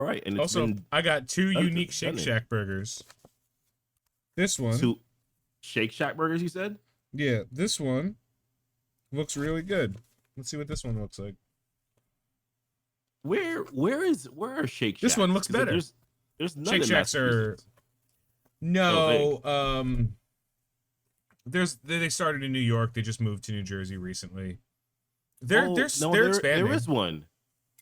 All right, and it's Also, been I got two done unique since Shake then. Shack burgers. This one, Two Shake Shack burgers, you said? yeah, this one looks really good. Let's see what this one looks like. Where are Shake This one Shacks? looks Because better. there's none Shake in Shacks are Massachusetts. Oh, big. no. They started in New York. They just moved to New Jersey recently. They're Oh they're no, they're there is expanding. one.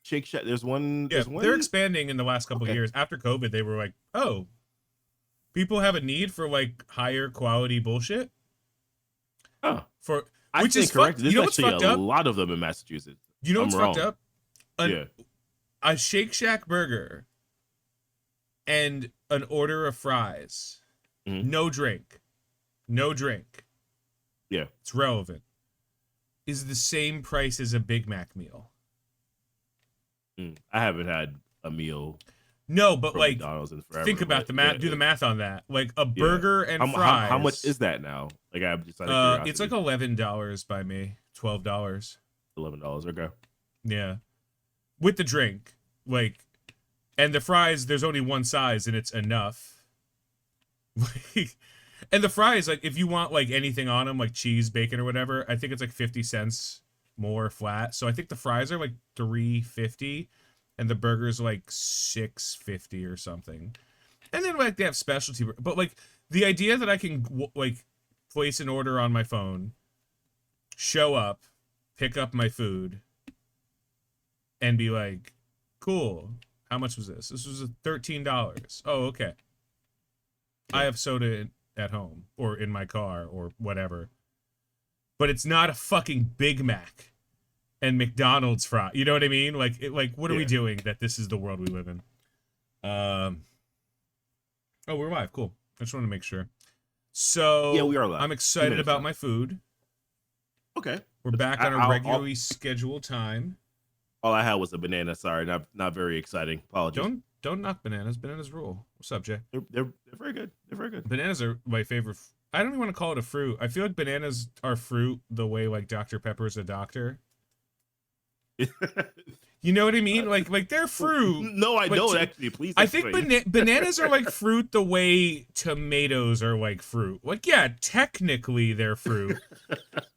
Shake Shack. There's one. Yeah, There's they're one. expanding in the last couple of Okay. years. After COVID, they were like, oh, people have a need for like higher quality bullshit Oh, for I which is stand corrected. fucked. You There's know what's actually a fucked up? lot of them in Massachusetts. You know I'm what's fucked wrong. up? An, Yeah. a Shake Shack burger and an order of fries. Mhm. No drink. No drink. Yeah. It's relevant. Is the same price as a Big Mac meal. I haven't had a meal No, but from like McDonald's in forever. think about but the math. Do the math on that. Like a yeah. burger and How much fries. is that now? Like I'm just out of curiosity. It's like $11 by me. $12. $11. Okay. Yeah, with the drink, like, and the fries. There's only one size, and it's enough. Like, and the fries, like, if you want like anything on them, like cheese, bacon, or whatever, I think it's like 50 cents more flat. So I think the fries are like $3.50, and the burgers like $6.50 or something. And then like they have specialty, but like the idea that I can like place an order on my phone, show up, pick up my food, and be like, cool. How much was this? This was $13. Oh, okay. I have soda at home or in my car or whatever. But it's not a fucking Big Mac and McDonald's fry. You know what I mean? Like, what are we doing that this is the world we live in? Oh, we're live. Cool. I just want to make sure. So Yeah, we are live. I'm excited about now. my food. Okay. We're back on a regularly scheduled time. All I had was a banana. Sorry, not very exciting. Apologies. Don't knock bananas. Bananas rule. What's up, Jay? They're very good. They're very good. Bananas are my favorite. I don't even want to call it a fruit. I feel like bananas are fruit the way like Dr. Pepper's a doctor. You know what I mean? Like they're fruit. No, I but don't actually. Please. I think explain. bananas are like fruit the way tomatoes are like fruit. Like, yeah, technically they're fruit.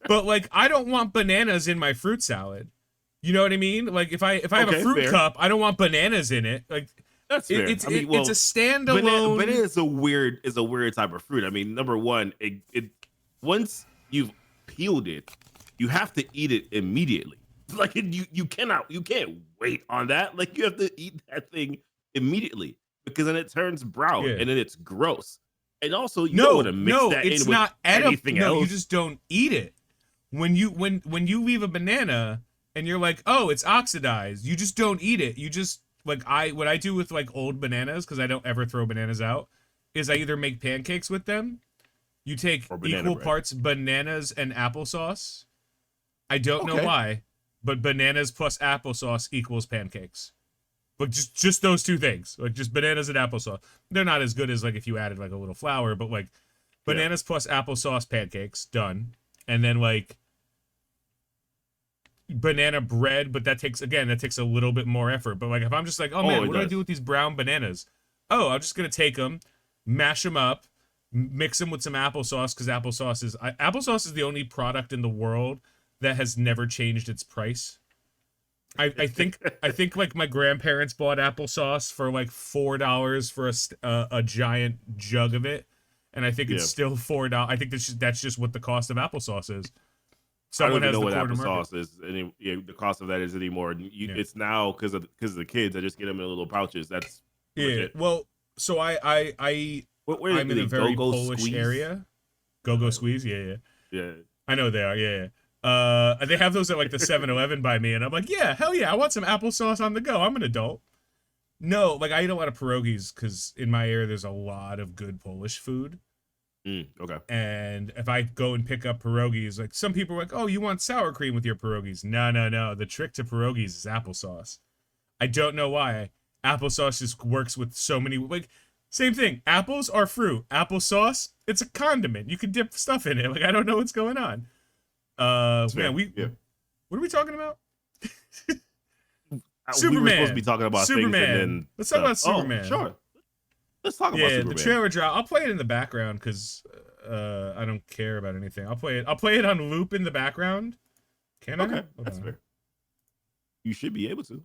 But like I don't want bananas in my fruit salad. You know what I mean? Like if I have a fruit cup, I don't want bananas in it. Like that's fair. It's a standalone. Banana is a weird type of fruit. I mean, number one, it once you've peeled it, you have to eat it immediately. Like you can't wait on that. Like you have to eat that thing immediately because then it turns brown and then it's gross. And also you don't want to mix that in with anything else. No, you just don't eat it. When you leave a banana and you're like, oh, it's oxidized, you just don't eat it. You just what I do with like old bananas, because I don't ever throw bananas out, is I either make pancakes with them. You take equal parts bananas and applesauce. I don't know why, but bananas plus applesauce equals pancakes. But just those two things, like just bananas and applesauce. They're not as good as like if you added like a little flour, but like bananas plus applesauce pancakes, done. And then like banana bread, but that takes a little bit more effort. But like if I'm just like, oh man, what do I do with these brown bananas? Oh, I'm just gonna take them, mash them up, mix them with some applesauce, because applesauce is the only product in the world that has never changed its price. I think like my grandparents bought applesauce for like $4 for a giant jug of it, and I think it's still $4. I think that's just what the cost of applesauce is. Someone I don't even know what applesauce is. The cost of that is anymore. It's now because of the kids. I just get them in little pouches. That's legit. Well, so I'm in a very Polish area. Go Squeeze, yeah. I know they are, yeah. They have those at like the 7-Eleven by me, and I'm like, yeah, hell yeah, I want some applesauce on the go. I'm an adult. No, like I eat a lot of pierogies because in my area there's a lot of good Polish food. Okay. And if I go and pick up pierogies, like some people are like, oh, you want sour cream with your pierogies? No. The trick to pierogies is applesauce. I don't know why. Applesauce just works with so many, like, same thing. Apples are fruit. Applesauce, it's a condiment. You can dip stuff in it. Like, I don't know what's going on. Man, what are we talking about? We were supposed to Superman. be talking about things Superman. and then Let's talk about stuff. Superman. Oh, sure. Let's talk about Yeah, Superman. the trailer drop. I'll play it in the background because I don't care about anything. I'll play it on loop in the background. Can I? Okay, that's fair. You should be able to.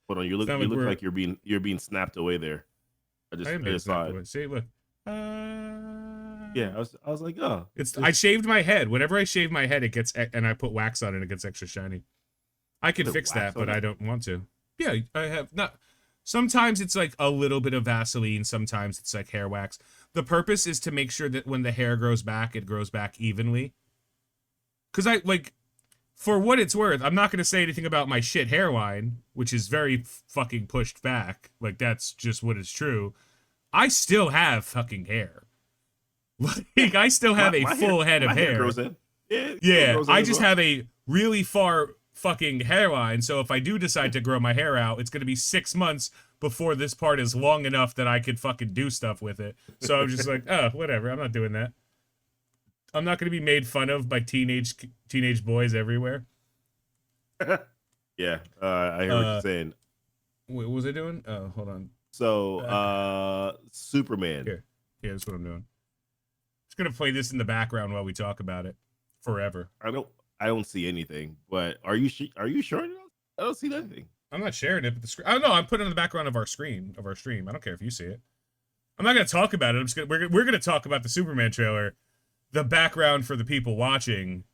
Hold on, you look like you're being snapped away there. I just saw it. See, look. Yeah, I was like, oh, I shaved my head. Whenever I shave my head, it gets and I put wax on it, it gets extra shiny. I can fix that, but I don't want to. Yeah, I have not. Sometimes it's like a little bit of Vaseline. Sometimes it's like hair wax. The purpose is to make sure that when the hair grows back, it grows back evenly. Because I like, for what it's worth, I'm not going to say anything about my shit hairline, which is very fucking pushed back. Like, that's just what is true. I still have fucking hair. Like, I still have a full head of hair. Grows in. Yeah, I just have a really far fucking hairline. So if I do decide to grow my hair out, it's going to be 6 months before this part is long enough that I could fucking do stuff with it. So I'm just like, oh, whatever. I'm not doing that. I'm not going to be made fun of by teenage boys everywhere. Yeah, I hear what you're saying. What was I doing? Oh, hold on. So, Superman. Here, yeah, that's what I'm doing. Just gonna play this in the background while we talk about it forever. I don't see anything. But are you sure? I don't see anything. I'm not sharing it, but the screen. Oh no, I'm putting it on the background of our stream. I don't care if you see it. I'm not gonna talk about it. I'm just gonna we're gonna talk about the Superman trailer. The background for the people watching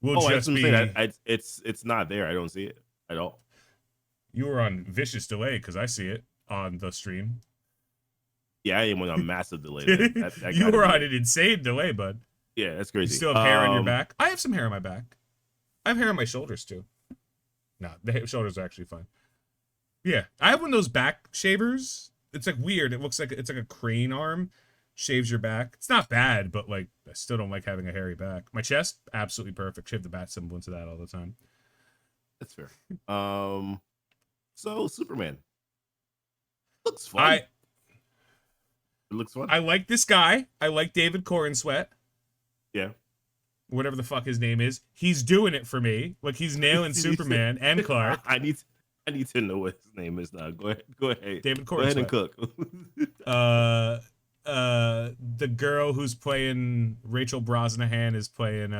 will just be. It's not there. I don't see it at all. You were on vicious delay because I see it on the stream. Yeah, I am on a massive delay. That You were on an insane delay, bud. Yeah, that's crazy. You still have hair on your back? I have some hair on my back. I have hair on my shoulders too. No, the shoulders are actually fine. Yeah, I have one of those back shavers. It's like weird. It looks like it's like a crane arm. Shaves your back. It's not bad, but like I still don't like having a hairy back. My chest, absolutely perfect. Shave the bat symbol into that all the time. That's fair. So Superman looks fun. It looks fun. I like this guy. I like David Corenswet. Yeah. Whatever the fuck his name is. He's doing it for me. Like he's nailing Superman and Clark. I need to know what his name is now. Go ahead. David Corenswet. Go ahead and cook. The girl who's playing Rachel Brosnahan is playing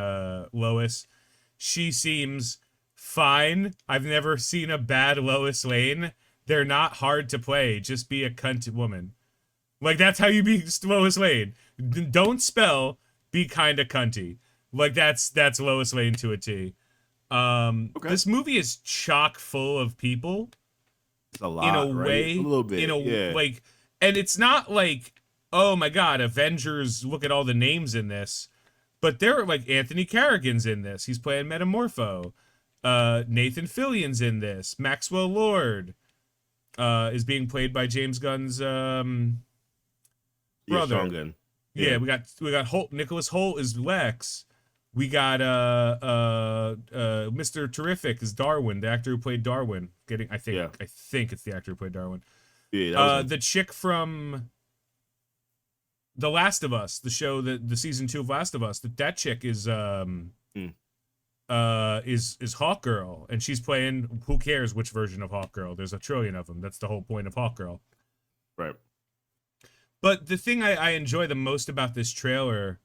Lois. She seems fine. I've never seen a bad Lois Lane. They're not hard to play. Just be a cunt woman. Like that's how you be Lois Lane. Don't spell. Be kinda cunty. Like that's Lois Lane to a T. Okay. This movie is chock full of people. It's a lot, in a right? way, a little bit. Like, and it's not like, oh my god, Avengers, look at all the names in this. But there are like Anthony Carrigan's in this. He's playing Metamorpho. Nathan Fillion's in this. Maxwell Lord is being played by James Gunn's brother. Sean Gunn. Yeah, we got Holt. Nicholas Holt is Lex. We got Mr. Terrific is Darwin, the actor who played Darwin. I think it's the actor who played Darwin. Yeah, the chick from The Last of Us, the show, the season 2 of Last of Us, that chick is Hawkgirl, and she's playing, who cares which version of Hawkgirl? There's a trillion of them. That's the whole point of Hawkgirl. Right. But the thing I enjoy the most about this trailer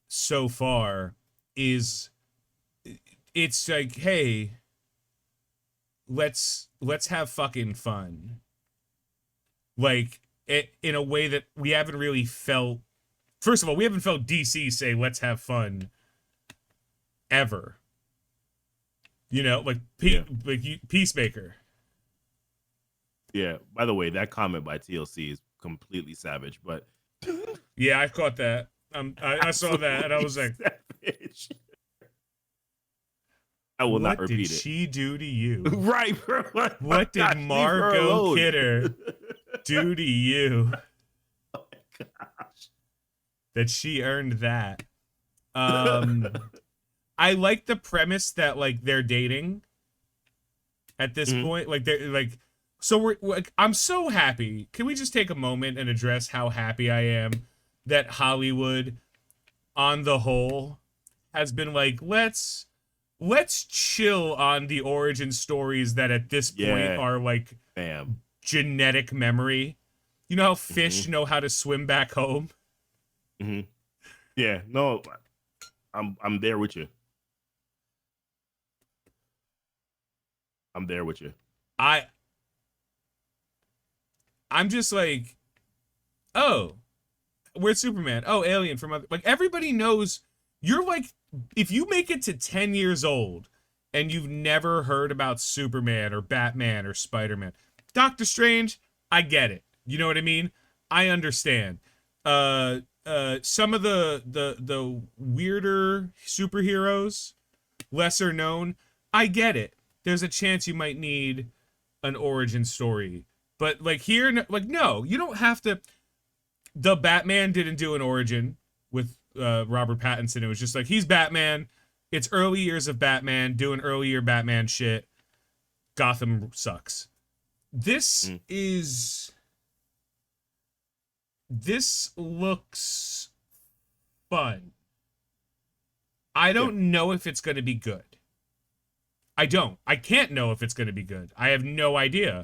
so far is it's like, hey, let's have fucking fun. Like, in a way that we haven't really felt. First of all, we haven't felt DC say, let's have fun ever. You know, like Peacemaker. Yeah. By the way, that comment by TLC is completely savage, but yeah, I caught that. I saw that and I was like, savage. I will not repeat it. What did she do to you? Right, bro. What did Margot Kidder do to you? Oh my gosh. That she earned that. I like the premise that like they're dating at this point. Like they're like, so we're like, I'm so happy. Can we just take a moment and address how happy I am that Hollywood, on the whole, has been like, let's chill on the origin stories that at this point Yeah, are like bam. genetic memory. You know how fish Hmm. know how to swim back home? Hmm. Yeah, no, I'm there with you. I'm there with you. I I'm just like, oh, where's Superman? Oh, Alien from other, like everybody knows you're like, if you make it to 10 years old and you've never heard about Superman or Batman or Spider-Man, Doctor Strange, I get it. You know what I mean? I understand. Some of the weirder superheroes, lesser known, I get it. There's a chance you might need an origin story. But like here, like no, you don't have to. The Batman didn't do an origin with Robert Pattinson. It was just like he's Batman. It's early years of Batman doing earlier Batman shit. Gotham sucks. This Mm, is this looks fun. I yeah, don't know if it's going to be good. I don't. I can't know if it's going to be good. I have no idea.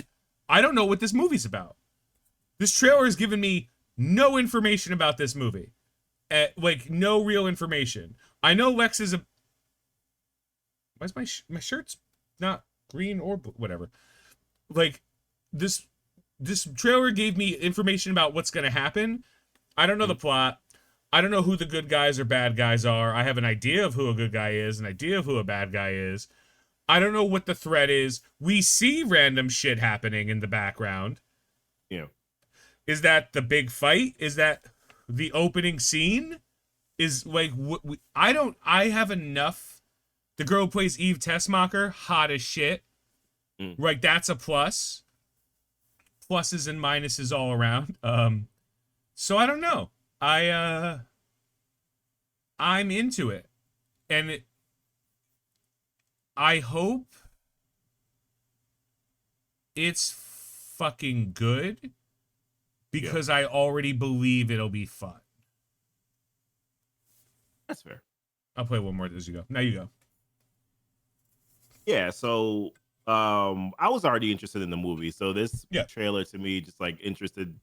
I don't know what this movie's about. This trailer has given me no information about this movie. Like no real information. I know Lex is a. Why's my shirt's not green or whatever? Like this trailer gave me information about what's gonna happen. I don't know the mm, plot. I don't know who the good guys or bad guys are. I have an idea of who a good guy is, an idea of who a bad guy is. I don't know what the threat is. We see random shit happening in the background. yeah. Is that the big fight? Is that the opening scene? Is like I don't. I have enough. The girl who plays Eve Tessmacher, hot as shit. Mm. Like that's a plus. Pluses and minuses all around. So I don't know. I'm into it, and I hope it's fucking good Yeah, because I already believe it'll be fun. that's fair. I'll play one more as you go. Now you go. Yeah, so I was already interested in the movie, so this Yeah. trailer to me just like interested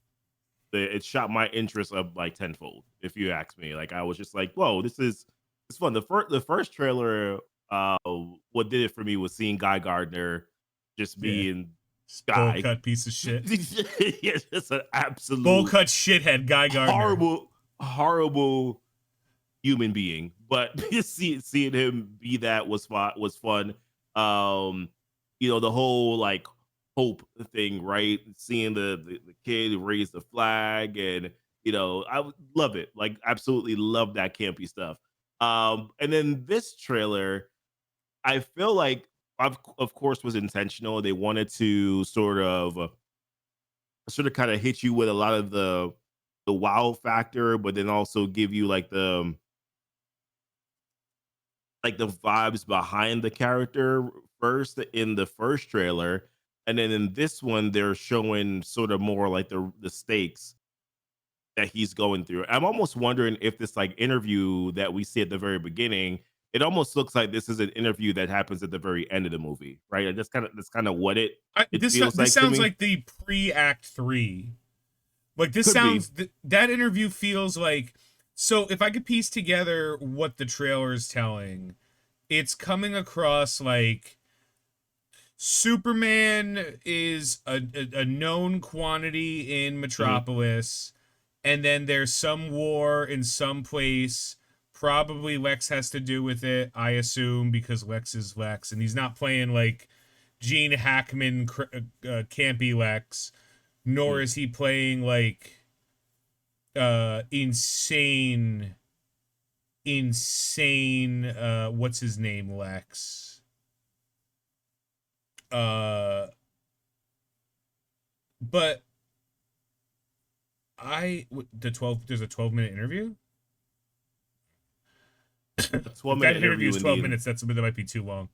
it shot my interest up like tenfold, if you ask me. Like I was just like, whoa, this is it's fun. The first trailer, what did it for me was seeing Guy Gardner just Yeah. being Bowl Guy. cut piece of shit. Yeah, just an Bowl absolute cut shithead Guy Gardner. horrible human being. But just seeing him be that was fun. Um, the whole like hope thing, right? Seeing the kid raise the flag, and I would love it. Like absolutely love that campy stuff. And then this trailer, I feel like of course was intentional. They wanted to sort of kind of hit you with a lot of the wow factor, but then also give you like the vibes behind the character first in the first trailer, and then in this one they're showing sort of more like the stakes that he's going through. I'm almost wondering if this like interview that we see at the very beginning, it almost looks like this is an interview that happens at the very end of the movie, right? Like that's kind of what it feels This like to sounds me. like the pre-act 3. Like this Could be. sounds that interview feels like, so if I could piece together what the trailer is telling, it's coming across like Superman is a known quantity in Mhm. Metropolis, and then there's some war in some place. Probably Lex has to do with it, I assume, because Lex is Lex, and he's not playing like Gene Hackman campy Lex, nor Mhm. is he playing like insane what's his name Lex. Uh but there's a 12-minute interview. A If 12 that minute interview interview is in 12 the minutes, that might be too long.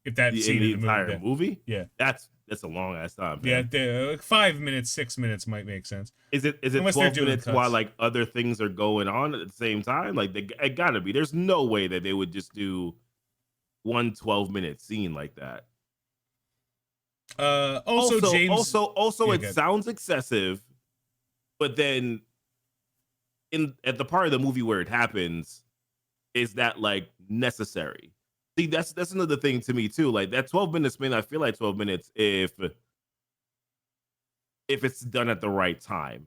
If that in scene the in the entire movie. yeah, That's a long ass time. yeah, Man. like 5 minutes, 6 minutes might make sense. Is it Unless they're 12 doing minutes cuts. while like other things are going on at the same time? Like it gotta be. There's no way that they would just do one 12-minute scene like that. Also, James. Also, Yeah, it good. sounds excessive, but then at the part of the movie where it happens, is that like necessary? See, that's another thing to me too. Like that 12 minutes may not feel like 12 minutes if it's done at the right time.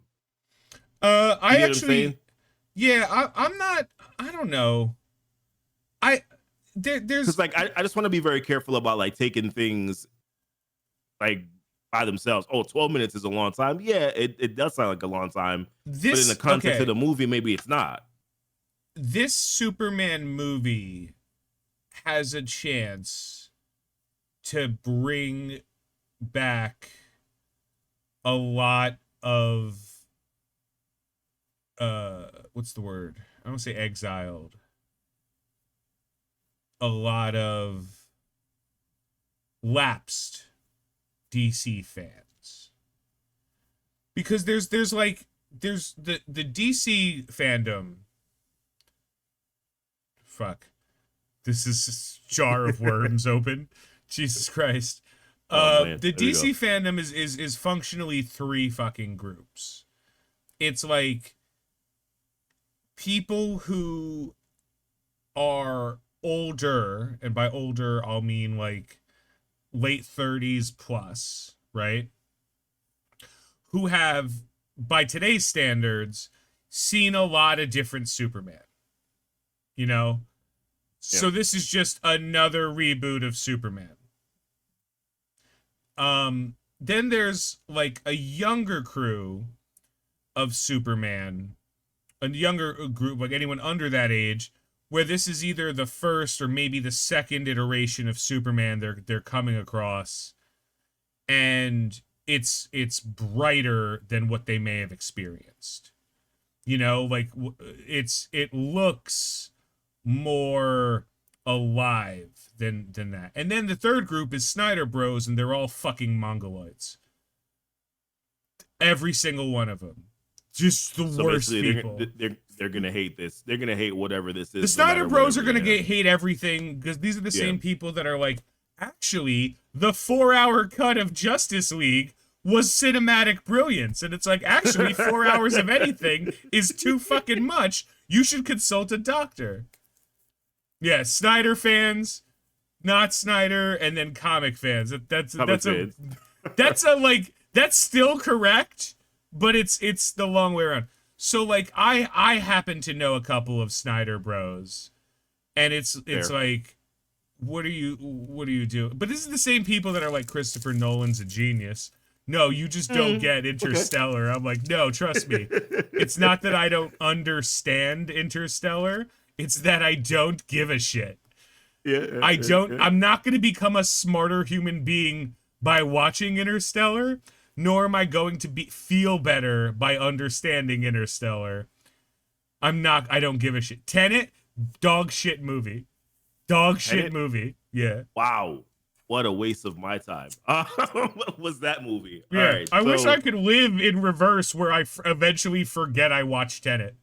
I actually, yeah, I'm not. I don't know. There's because like I just want to be very careful about like taking things like by themselves. Oh, 12 minutes is a long time. Yeah, it does sound like a long time. But in the context of the movie, maybe it's not. This Superman movie has a chance to bring back a lot of what's the word? I don't say exiled. A lot of lapsed DC fans. Because there's the DC fandom. Fuck. This is a jar of worms open. Jesus Christ. The DC fandom is functionally 3 fucking groups. It's like people who are older, and by older I'll mean like late 30s plus, right? Who have, by today's standards, seen a lot of different Superman. You know? Yeah. So this is just another reboot of Superman. Then there's like a younger crew of Superman, a younger group, like anyone under that age, where this is either the first or maybe the second iteration of Superman they're coming across, and it's brighter than what they may have experienced. You know, like it looks more alive than that. And then the third group is Snyder Bros, and they're all fucking mongoloids. Every single one of them. Just the worst people. They're gonna hate this. They're gonna hate whatever this is. The Snyder Bros are gonna hate everything, because these are the same people that are like, actually, the 4-hour cut of Justice League was cinematic brilliance. And it's like, actually, 4 hours of anything is too fucking much. You should consult a doctor. Yeah, Snyder fans, not Snyder, and then comic fans. That's still correct, but it's the long way around. So like I happen to know a couple of Snyder Bros, and it's like, what are you doing? But this is the same people that are like, Christopher Nolan's a genius. No, you just don't get Interstellar. Okay. I'm like, no, trust me. It's not that I don't understand Interstellar. It's that I don't give a shit. I'm not going to become a smarter human being by watching Interstellar, nor am I going to feel better by understanding Interstellar. I don't give a shit. Tenet, dog shit movie. Dog shit movie. Yeah. Wow. What a waste of my time. What was that movie? Yeah. All right, I wish I could live in reverse where I eventually forget I watched Tenet.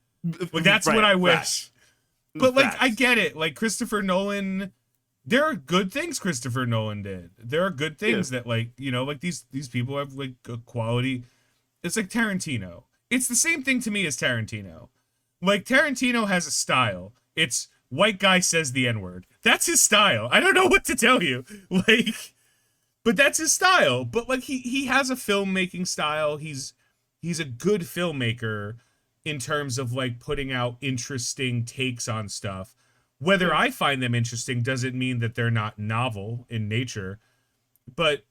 Like, that's what I wish. But like, I get it. Like, Christopher Nolan, there are good things Christopher Nolan did. There are good things that, like, you know, like these people have like a quality. It's like Tarantino. It's the same thing to me as Tarantino. Like, Tarantino has a style. It's white guy says the N-word. That's his style. I don't know what to tell you. Like, but that's his style. But like, he has a filmmaking style. He's a good filmmaker in terms of like putting out interesting takes on stuff. Whether I find them interesting doesn't mean that they're not novel in nature. But,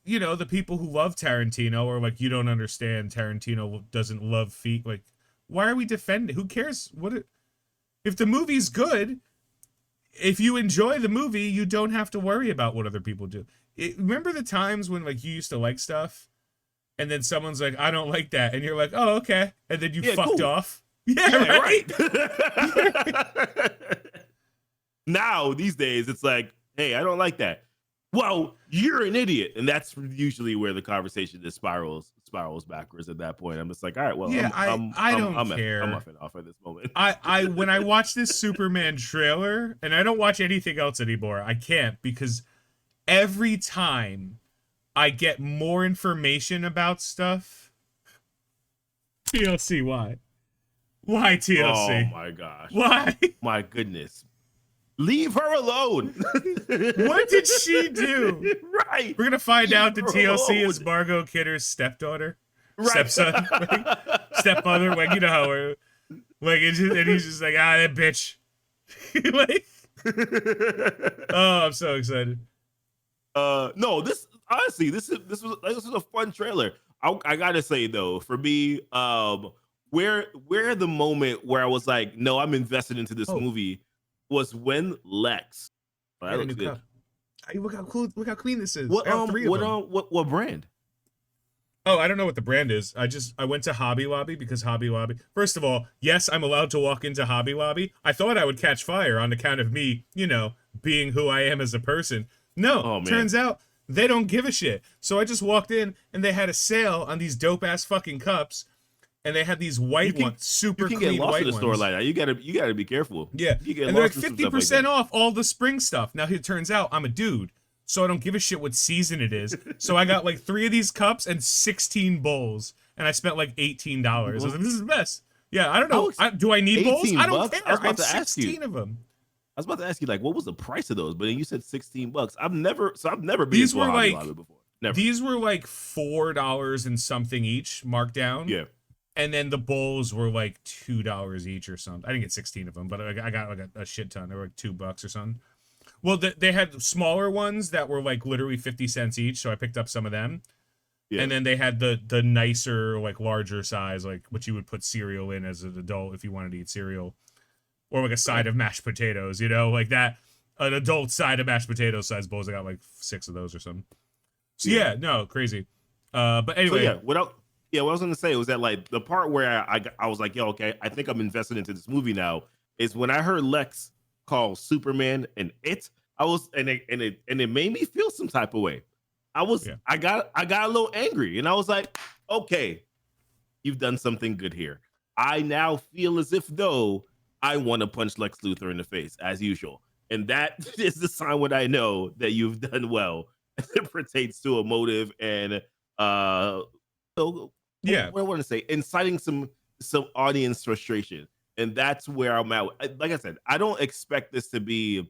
you know, the people who love Tarantino are like, you don't understand, Tarantino doesn't love feet. Like, why are we defending? Who cares? If the movie's good, if you enjoy the movie, you don't have to worry about what other people do. Remember the times when like you used to like stuff, and then someone's like, I don't like that, and you're like, oh, okay, and then you fucked off. Yeah, right. Now these days it's like, hey, I don't like that. well, you're an idiot, and that's usually where the conversation just spirals backwards. At that point, I'm just like, all right, well, Yeah, I don't I'm care. muffing off at this moment. I when I watch this Superman trailer, and I don't watch anything else anymore. I can't, because every time I get more information about stuff, TLC, why? Why TLC? Oh my gosh. Why? My goodness. Leave her alone. What did she do? Right. We're gonna find out that Leave her TLC alone. is Margot Kidder's stepdaughter, Right. stepson, like, stepmother. Like, you know how we're like, and he's just like, that bitch. Like, oh, I'm so excited. No, this honestly, this was a fun trailer. I gotta say though, for me, where the moment where I was like, no, I'm invested into this Oh. movie was when Lex. Oh, that Got a looks new good. cup. Hey, look how cool! Look how clean this is. What I have three of them. what brand? Oh, I don't know what the brand is. I went to Hobby Lobby because Hobby Lobby. First of all, yes, I'm allowed to walk into Hobby Lobby. I thought I would catch fire on account of me, being who I am as a person. No, Oh, man. turns out they don't give a shit. So I just walked in and they had a sale on these dope ass fucking cups, and they had these white ones, super You can clean get lost white in the store ones. like that. You gotta be careful. Yeah, You get and they're like lost in some stuff like 50% that. off all the spring stuff. Now it turns out I'm a dude, so I don't give a shit what season it is. So I got like 3 of these cups and 16 bowls, and I spent like $18. I was like, this is the best. Yeah, I don't know. Do I need bowls? 18 I don't bucks? care. I was I about have to ask you. 16 of them. I was about to ask you, like, what was the price of those? But then you said $16. I've never been These into a were Hobby like- Lobby before. Never. These were like $4 and something each, marked down. Yeah. And then the bowls were like $2 each or something. I didn't get 16 of them, but I got like a shit ton. They were like $2 or something. Well, they had smaller ones that were like literally 50 cents each, so I picked up some of them. Yeah. And then they had the nicer, like larger size, like what you would put cereal in as an adult if you wanted to eat cereal, or like a side of mashed potatoes, like that. An adult side of mashed potato size bowls. I got like 6 of those or something. So yeah, no, crazy. But anyway, So yeah, what I was gonna say was that, like, the part where I was like, yo, okay, I think I'm invested into this movie now, is when I heard Lex call Superman and it made me feel some type of way. I got a little angry, and I was like, okay, you've done something good here. I now feel as if though I want to punch Lex Luthor in the face as usual, and that is the sign when I know that you've done well as it pertains to a motive and so yeah, what I want to say, inciting some audience frustration, and that's where I'm at. Like I said, I don't expect this to be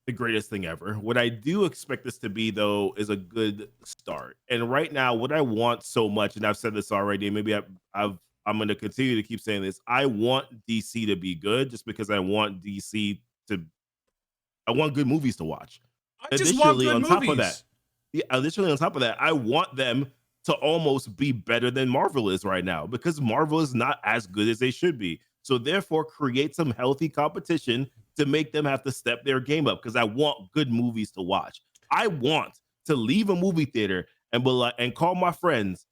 the greatest thing ever. What I do expect this to be, though, is a good start. And right now, what I want so much, and I've said this already, and maybe I'm going to continue to keep saying this. I want DC to be good, just because I want I want good movies to watch. I just want good on movies. top of that, additionally, on top of that, I want them to almost be better than Marvel is right now, because Marvel is not as good as they should be. So therefore, create some healthy competition to make them have to step their game up, because I want good movies to watch. I want to leave a movie theater and be like, and call my friends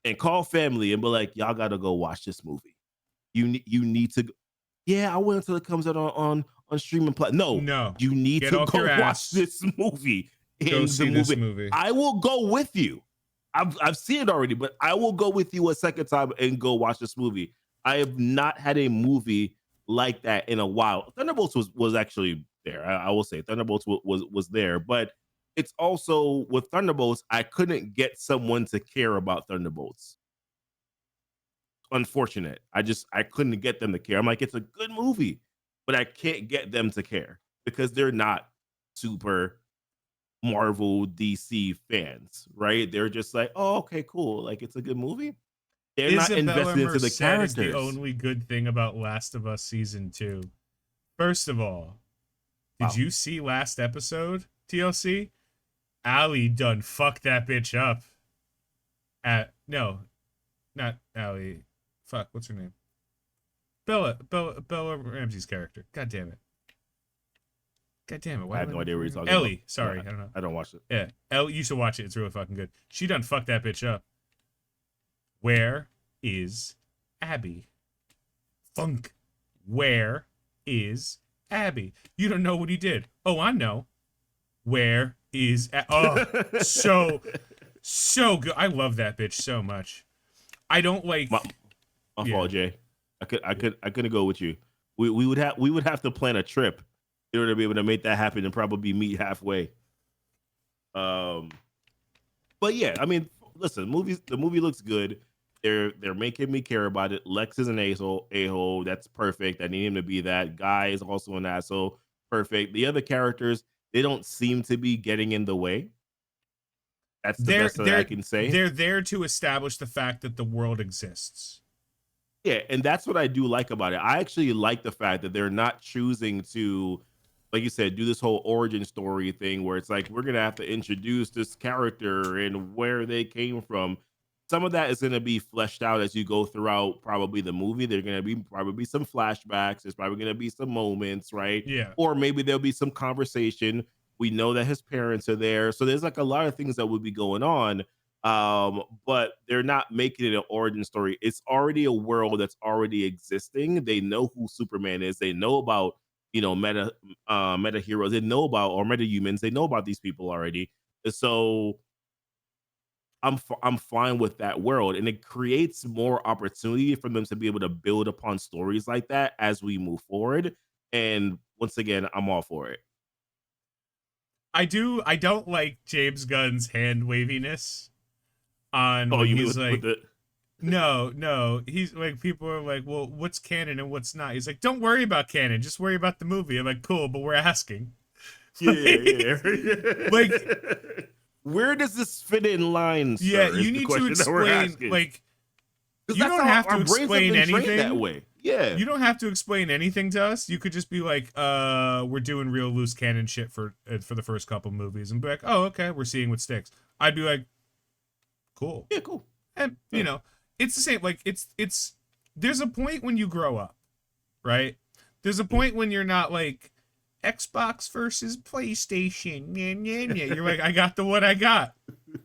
and call family and be like, y'all got to go watch this movie. You need to. Yeah, I wait until it comes out on streaming platform. No, you need Get to off go your watch ass. this movie. Go see this movie. I will go with you. I've seen it already, but I will go with you a second time and go watch this movie. I have not had a movie like that in a while. Thunderbolts was actually there. I will say Thunderbolts was there, but it's also with Thunderbolts, I couldn't get someone to care about Thunderbolts. Unfortunate. I couldn't get them to care. I'm like, it's a good movie, but I can't get them to care because they're not super Marvel DC fans, right? They're just like, oh, okay, cool. Like, it's a good movie. They're not invested into the characters. Is the only good thing about Last of Us season 2. First of all, did you see last episode, TLC? Allie done fucked that bitch up. No, not Allie. Fuck, what's her name? Bella Ramsey's character. God damn it. I have no idea what you're talking Ellie, about. sorry, I don't know. I don't watch it. Yeah, Ellie, you should watch it. It's really fucking good. She done fucked that bitch up. Where is Abby? Funk. Where is Abby? You don't know what he did. Oh, I know. Where is so good. I love that bitch so much. I don't like my fault, Jay. I couldn't go with you. We would have to plan a trip in order to be able to make that happen and probably meet halfway. But yeah, I mean, listen, the movie looks good. They're making me care about it. Lex is an a-hole. That's perfect. I need him to be that. Guy is also an asshole. Perfect. The other characters, they don't seem to be getting in the way. That's the best that I can say. They're there to establish the fact that the world exists. Yeah, and that's what I do like about it. I actually like the fact that they're not choosing to, like you said, do this whole origin story thing where it's like we're gonna have to introduce this character and where they came from. Some of that is gonna be fleshed out as you go throughout probably the movie. There're gonna be probably some flashbacks. There's probably gonna be some moments, right? Yeah. Or maybe there'll be some conversation. We know that his parents are there, so there's like a lot of things that would be going on. But they're not making it an origin story. It's already a world that's already existing. They know who Superman is. They know about meta heroes. They know about, or meta humans. They know about these people already. So I'm fine with that world, and it creates more opportunity for them to be able to build upon stories like that as we move forward. And once again, I'm all for it. I don't like James Gunn's hand waviness on Oh, you mean he's like with no, he's like, people are like, well, what's canon and what's not? He's like, don't worry about canon, just worry about the movie. I'm like, cool, but we're asking. Yeah. Like, where does this fit in line, sir? Yeah, you need to explain, like, you don't have to explain anything that way. Yeah, you don't have to explain anything to us. You could just be like, we're doing real loose canon shit for the first couple movies, and be like, oh, okay, we're seeing what sticks. I'd be like, cool. Yeah, cool. And you know, it's the same. Like, it's there's a point when you grow up, right? There's a point when you're not like Xbox versus PlayStation. You're like, I got the what I got.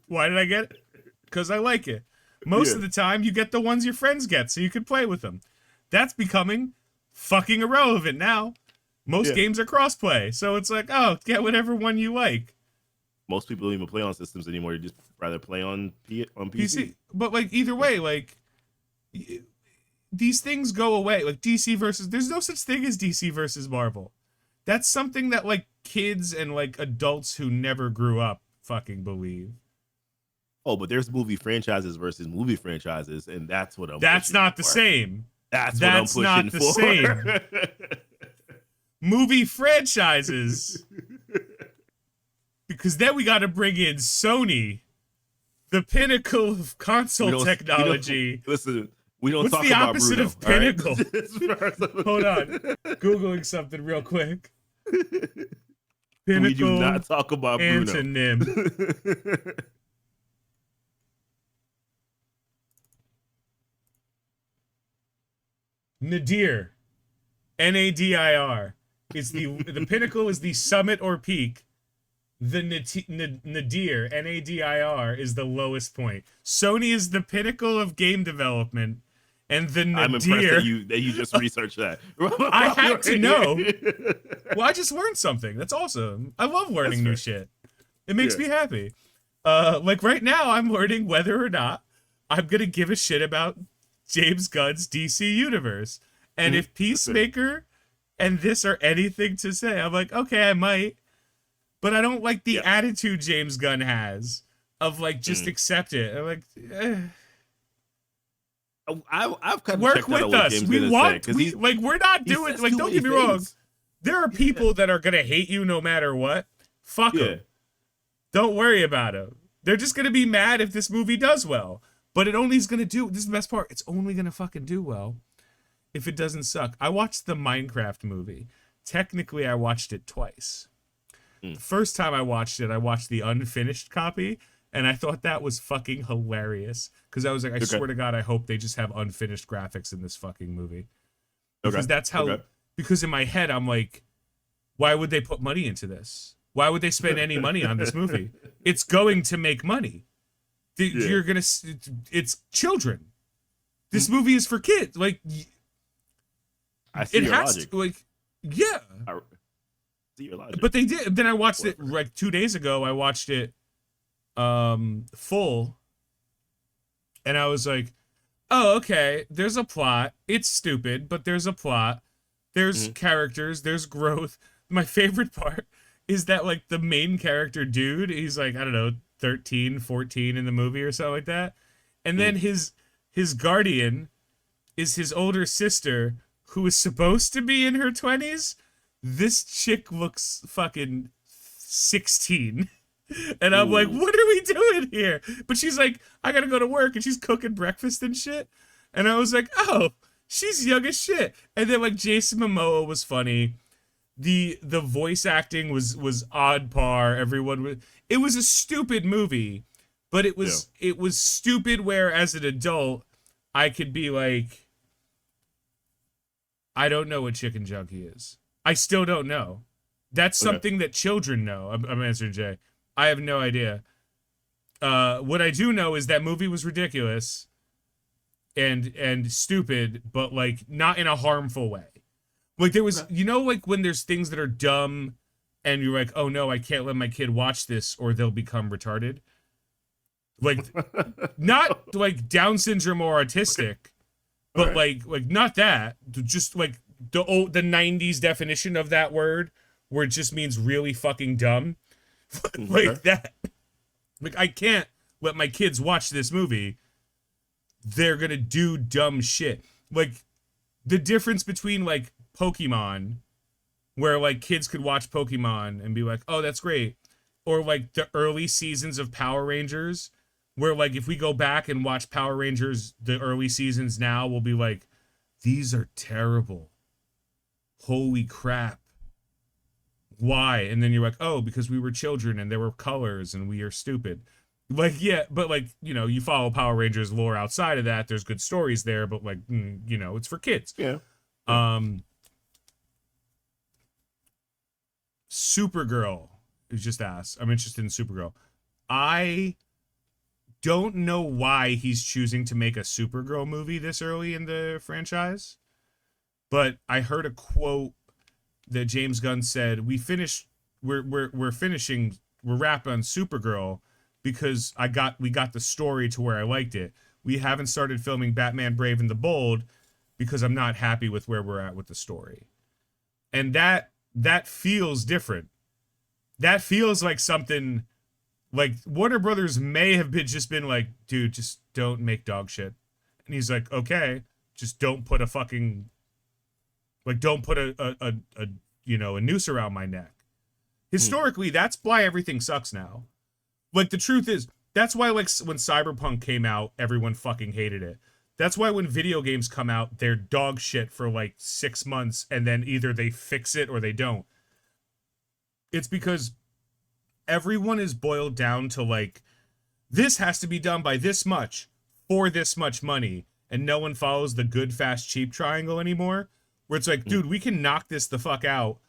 Why did I get it? Because I like it. Most of the time, you get the ones your friends get, so you can play with them. That's becoming fucking irrelevant now. Most games are crossplay, so it's like, oh, get whatever one you like. Most people don't even play on systems anymore. You just rather play on PC. But like, either way, like, these things go away. Like DC versus, there's no such thing as DC versus Marvel. That's something that like kids and like adults who never grew up fucking believe. Oh, but there's movie franchises versus movie franchises, and that's what I'm. That's not the same. That's what I'm pushing not the for. Same. Movie franchises, because then we got to bring in Sony, the pinnacle of console technology. Listen, we don't What's talk the about opposite Bruno, of pinnacle? Right? Hold on, googling something real quick. Pinnacle. We do not talk about antonym. Bruno. Nadir, Nadir, is the pinnacle is the summit or peak. The nadir, Nadir, is the lowest point. Sony is the pinnacle of game development, and the nadir. I'm impressed that you just researched that. I had to know. Well, I just learned something. That's awesome. I love learning new shit. It makes me happy. Like right now, I'm learning whether or not I'm gonna give a shit about James Gunn's DC universe. And if Peacemaker and this are anything to say, I'm like, okay, I might. But I don't like the attitude James Gunn has of like, just accept it. I'm like, I've kind of work with us. We want, we're not doing, like, don't get me wrong. There are people that are going to hate you no matter what. Fuck them. Don't worry about them. They're just going to be mad if this movie does well. But it only is going to do, this is the best part, it's only going to fucking do well if it doesn't suck. I watched the Minecraft movie. Technically, I watched it twice. The first time I watched the unfinished copy, and I thought that was fucking hilarious. Because I was like, I swear to God, I hope they just have unfinished graphics in this fucking movie. Because that's how, because in my head, I'm like, why would they put money into this? Why would they spend any money on this movie? It's going to make money. You're gonna, it's children. This movie is for kids. Like, I see it your has logic. to, like, yeah. see your logic. But they did. Then I watched it like 2 days ago. I watched it full, and I was like, oh, okay, there's a plot. It's stupid, but there's a plot. There's characters, there's growth. My favorite part is that, like, the main character dude, he's like, I don't know, 13, 14 in the movie or something like that. And then his guardian is his older sister, who is supposed to be in her 20s. This chick looks fucking 16. And I'm like, what are we doing here? But she's like, I gotta go to work, and she's cooking breakfast and shit. And I was like, oh, she's young as shit. And then, like, Jason Momoa was funny. The voice acting was odd par. It was a stupid movie, but it was stupid where, as an adult, I could be like, I don't know what Chicken Junkie is. I still don't know. That's something that children know. I'm answering Jay. I have no idea. What I do know is that movie was ridiculous and stupid, but, like, not in a harmful way. Like, there was, you know, like, when there's things that are dumb and you're like, oh no, I can't let my kid watch this or they'll become retarded. Like, not like Down syndrome or autistic, but like not that. Just like the 90s definition of that word, where it just means really fucking dumb. Like that. Like, I can't let my kids watch this movie. They're gonna do dumb shit. Like, the difference between, like, Pokemon, where, like, kids could watch Pokemon and be like, oh, that's great, or, like, the early seasons of Power Rangers, where, like, if we go back and watch Power Rangers, the early seasons now, we'll be like, these are terrible. Holy crap. Why? And then you're like, oh, because we were children and there were colors and we are stupid. Like, yeah, but, like, you know, you follow Power Rangers lore outside of that, there's good stories there, but, like, you know, it's for kids. Yeah. Supergirl is just asked. I'm interested in Supergirl. I don't know why he's choosing to make a Supergirl movie this early in the franchise, but I heard a quote that James Gunn said, we're wrapping on Supergirl because we got the story to where I liked it. We haven't started filming Batman Brave and the Bold because I'm not happy with where we're at with the story. And that feels different. That feels like something, like, Warner Brothers may have been like, dude, just don't make dog shit. And he's like, okay, just don't put a fucking, like, don't put a you know, a noose around my neck. Historically, that's why everything sucks now. Like, the truth is, that's why, like, when Cyberpunk came out, everyone fucking hated it. That's why when video games come out, they're dog shit for, like, 6 months, and then either they fix it or they don't. It's because everyone is boiled down to, like, this has to be done by this much for this much money, and no one follows the good, fast, cheap triangle anymore, where it's like, dude, we can knock this the fuck out,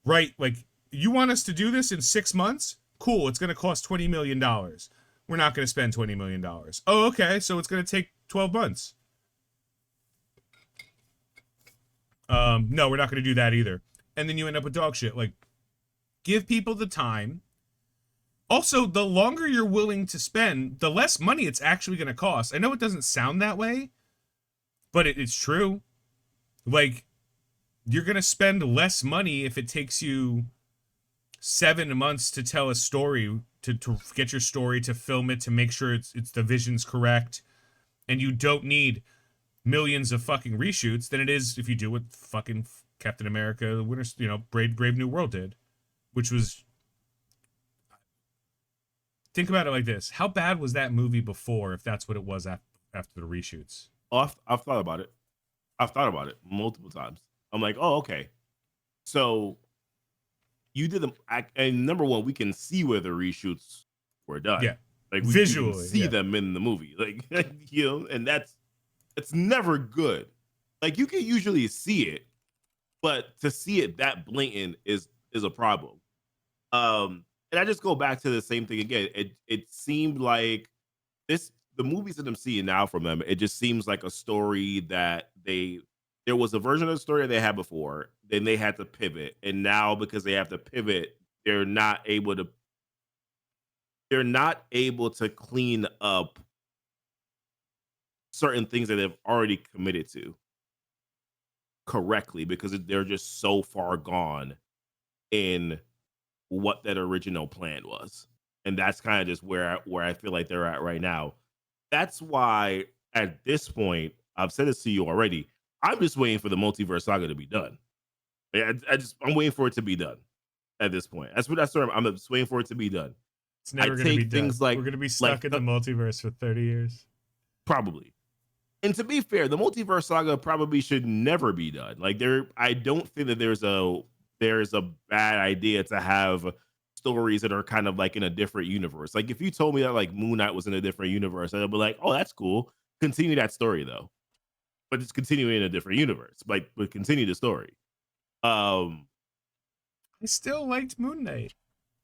right? Like, you want us to do this in 6 months? Cool, it's going to cost $20 million. We're not going to spend $20 million. Oh, okay, so it's going to take 12 months. No, we're not going to do that either. And then you end up with dog shit. Like, give people the time. Also, the longer you're willing to spend, the less money it's actually going to cost. I know it doesn't sound that way, but it's true. Like, you're going to spend less money if it takes you 7 months to tell a story, to get your story, to film it, to make sure it's the vision's correct, and you don't need millions of fucking reshoots, than it is if you do what fucking Captain America, the Winter, you know, Brave New World did, which was, think about it like this: how bad was that movie before, if that's what it was after the reshoots? Oh, I've thought about it. I've thought about it multiple times. I'm like, oh, okay, so you did them, and number one, we can see where the reshoots were done. Yeah, like visually, you can see them in the movie, like you know, and it's never good. Like, you can usually see it, but to see it that blatant is a problem. And I just go back to the same thing again. It seemed like the movies that I'm seeing now from them, it just seems like a story that they're there was a version of the story they had before, then they had to pivot, and now because they have to pivot, they're not able to they're not able to clean up certain things that they've already committed to correctly because they're just so far gone in what that original plan was. And that's kind of just where I feel like they're at right now. That's why at this point, I've said this to you already. I'm just waiting for the multiverse saga to be done. I'm waiting for it to be done at this point. I'm just waiting for it to be done. It's never going to be done. Things like we're going to be stuck in the multiverse for 30 years. Probably. And to be fair, the multiverse saga probably should never be done. I don't think that there's a bad idea to have stories that are kind of like in a different universe. Like if you told me that like Moon Knight was in a different universe, I'd be like, oh, that's cool. Continue that story though. But it's continuing in a different universe. But continue the story. I still liked Moon Knight.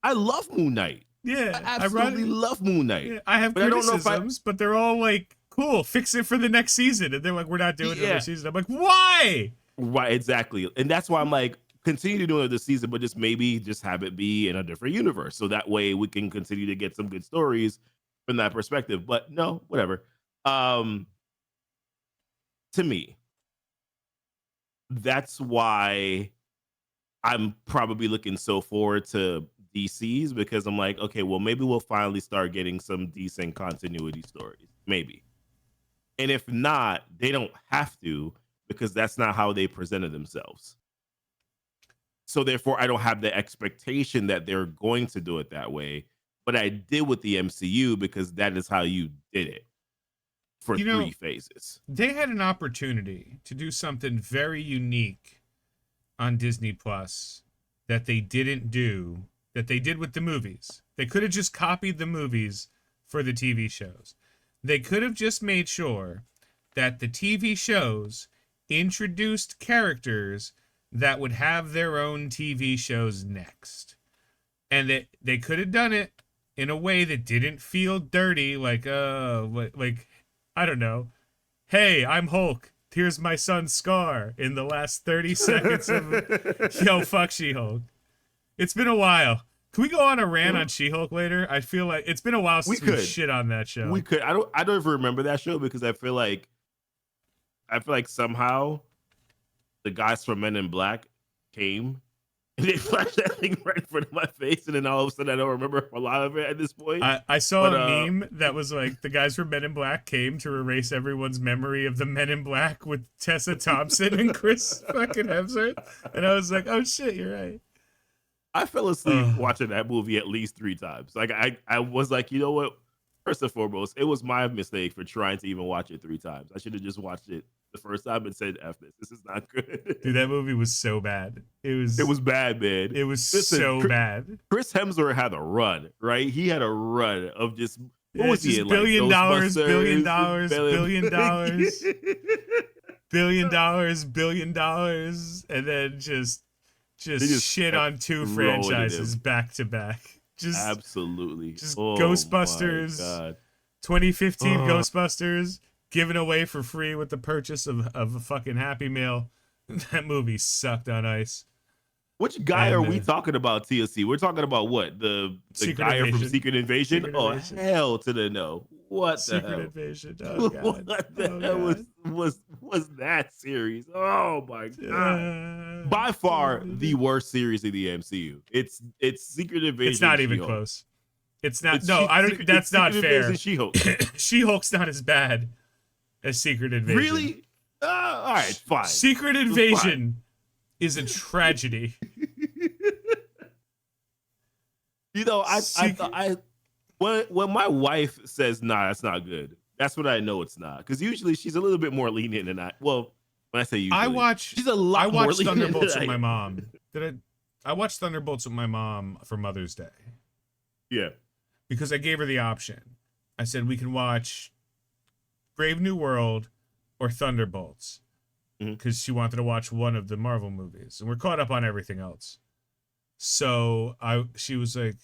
I love Moon Knight. Yeah. I absolutely love Moon Knight. Yeah, I have criticisms, but they're all like, cool, fix it for the next season. And they're like, we're not doing another season. I'm like, why? Right, exactly. And that's why I'm like, continue to do it this season, but maybe have it be in a different universe. So that way we can continue to get some good stories from that perspective. But no, whatever. To me, that's why I'm probably looking so forward to DC's, because I'm like, okay, well, maybe we'll finally start getting some decent continuity stories. Maybe. And if not, they don't have to, because that's not how they presented themselves. So therefore, I don't have the expectation that they're going to do it that way. But I did with the MCU because that is how you did it for 3 phases. They had an opportunity to do something very unique on Disney Plus that they didn't do, that they did with the movies. They could have just copied the movies for the TV shows. They could have just made sure that the TV shows introduced characters that would have their own TV shows next. And they could have done it in a way that didn't feel dirty, like I don't know. Hey, I'm Hulk. Here's my son Scar in the last 30 seconds of Yo, fuck She-Hulk. It's been a while. Can we go on a rant on She-Hulk later? I feel like it's been a while since we shit on that show. We could. I don't even remember that show because I feel like somehow the guys from Men in Black came and they flashed that thing right in front of my face, and then all of a sudden I don't remember a lot of it at this point. I saw a meme that was like the guys from Men in Black came to erase everyone's memory of the Men in Black with Tessa Thompson and Chris fucking Hemsworth, and I was like, oh shit, you're right. I fell asleep watching that movie at least 3 times. Like I was like, you know what? First and foremost, it was my mistake for trying to even watch it 3 times. I should have just watched it the first time and said, F this. This is not good. Dude, that movie was so bad. It was bad, man. It was so bad. Chris Hemsworth had a run, right? He had a run of just, what was he in? $1 billion, $1 billion, and then just shit on 2 franchises back to back. Just absolutely. Just Ghostbusters, 2015 Ghostbusters, given away for free with the purchase of a fucking Happy Meal. That movie sucked on ice. Which guy are we talking about, TLC? We're talking about what? The guy from Secret Invasion? Invasion? Hell to the no. What the hell? Secret Invasion. Oh, God. What the hell was that series? Oh, my God. By far the worst series in the MCU. It's Secret Invasion. It's not even close. It's not. That's not fair. She-Hulk. She-Hulk's not as bad as Secret Invasion. Really? All right, fine. Secret Invasion is a tragedy. You know, when my wife says, nah, that's not good, that's when I know it's not. Because usually she's a little bit more lenient than I. Well, when I say usually, she's a lot more lenient. I watched Thunderbolts with my mom. I watched Thunderbolts with my mom for Mother's Day. Yeah. Because I gave her the option. I said, we can watch Brave New World or Thunderbolts. Because she wanted to watch one of the Marvel movies. And we're caught up on everything else. So she was like,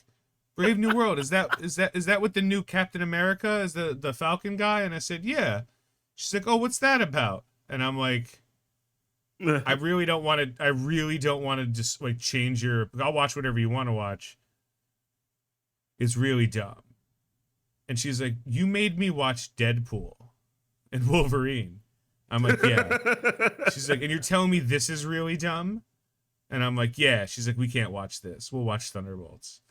Brave New World, is that with the new Captain America? Is the Falcon guy? And I said, yeah. She's like, oh, what's that about? And I'm like, I really don't want to. I really don't want to just like change your. I'll watch whatever you want to watch. It's really dumb. And she's like, "You made me watch Deadpool and Wolverine." I'm like, "Yeah." She's like, "And you're telling me this is really dumb?" And I'm like, "Yeah." She's like, "We can't watch this. We'll watch Thunderbolts."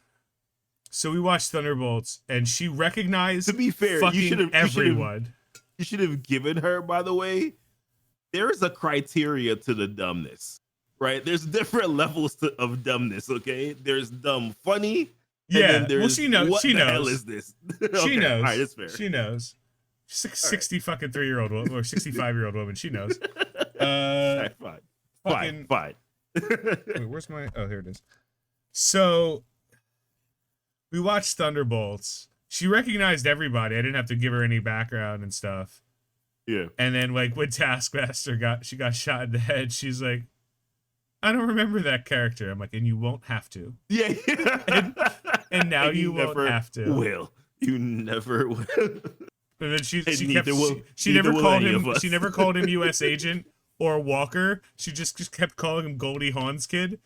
So we watched Thunderbolts, and she recognized To be fair, fucking everyone. You should have given her, by the way, there is a criteria to the dumbness, right? There's different levels of dumbness, okay? There's dumb funny. Yeah, and then well, she knows. What She the knows. hell is this? She Okay, knows. All right, that's fair. She knows. She's like 60 fucking 3-year-old woman or 65-year-old woman. She knows. All right, fine. Wait, where's my? Oh, here it is. So we watched Thunderbolts. She recognized everybody. I didn't have to give her any background and stuff. Yeah. And then like when Taskmaster got shot in the head, she's like, "I don't remember that character." I'm like, "And you won't have to." Yeah. And now And you won't never have to. Will. You never will. And then she neither never will called any him. of us. She never called him U.S. agent or Walker. She just kept calling him Goldie Hawn's kid.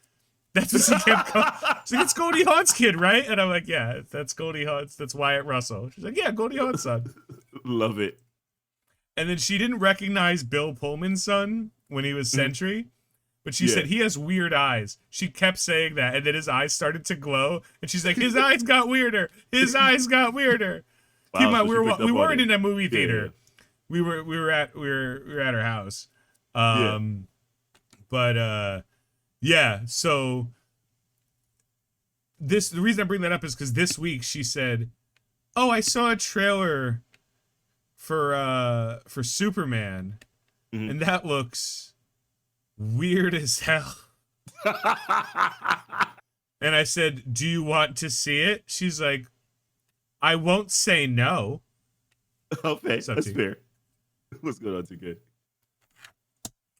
That's what she kept calling. She's like, "It's Goldie Hawn's kid, right?" And I'm like, "Yeah, that's Goldie Hawn's. That's Wyatt Russell." She's like, "Yeah, Goldie Hawn's son." Love it. And then she didn't recognize Bill Pullman's son when he was Sentry. But she said he has weird eyes. She kept saying that, and then his eyes started to glow. And she's like, "His eyes got weirder. His eyes got weirder." Wow, Keep in mind, so we weren't in a movie theater. Yeah. We were at our house. But yeah. So the reason I bring that up is because this week she said, "Oh, I saw a trailer for Superman, and that looks weird as hell." And I said, "Do you want to see it?" She's like, "I won't say no." Okay, that's fair. What's going on, 2K?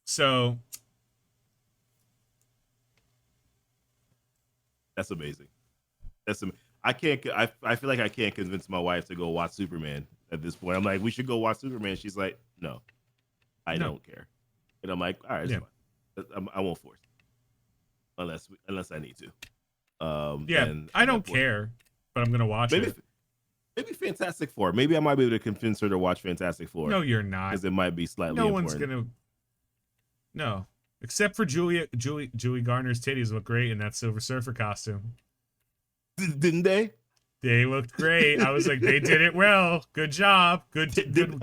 So that's amazing. I feel like I can't convince my wife to go watch Superman at this point. I'm like, "We should go watch Superman." She's like, "No, I don't care." And I'm like, "All right, it's fine. I won't force it. Unless I need to." I don't care, but I'm gonna watch it. Maybe Fantastic Four. Maybe I might be able to convince her to watch Fantastic Four. No, you're not. Because it might be slightly No important. one's gonna. No, except for Julie Garner's titties look great in that Silver Surfer costume. Didn't they? They looked great. I was like, they did it well. Good job. Good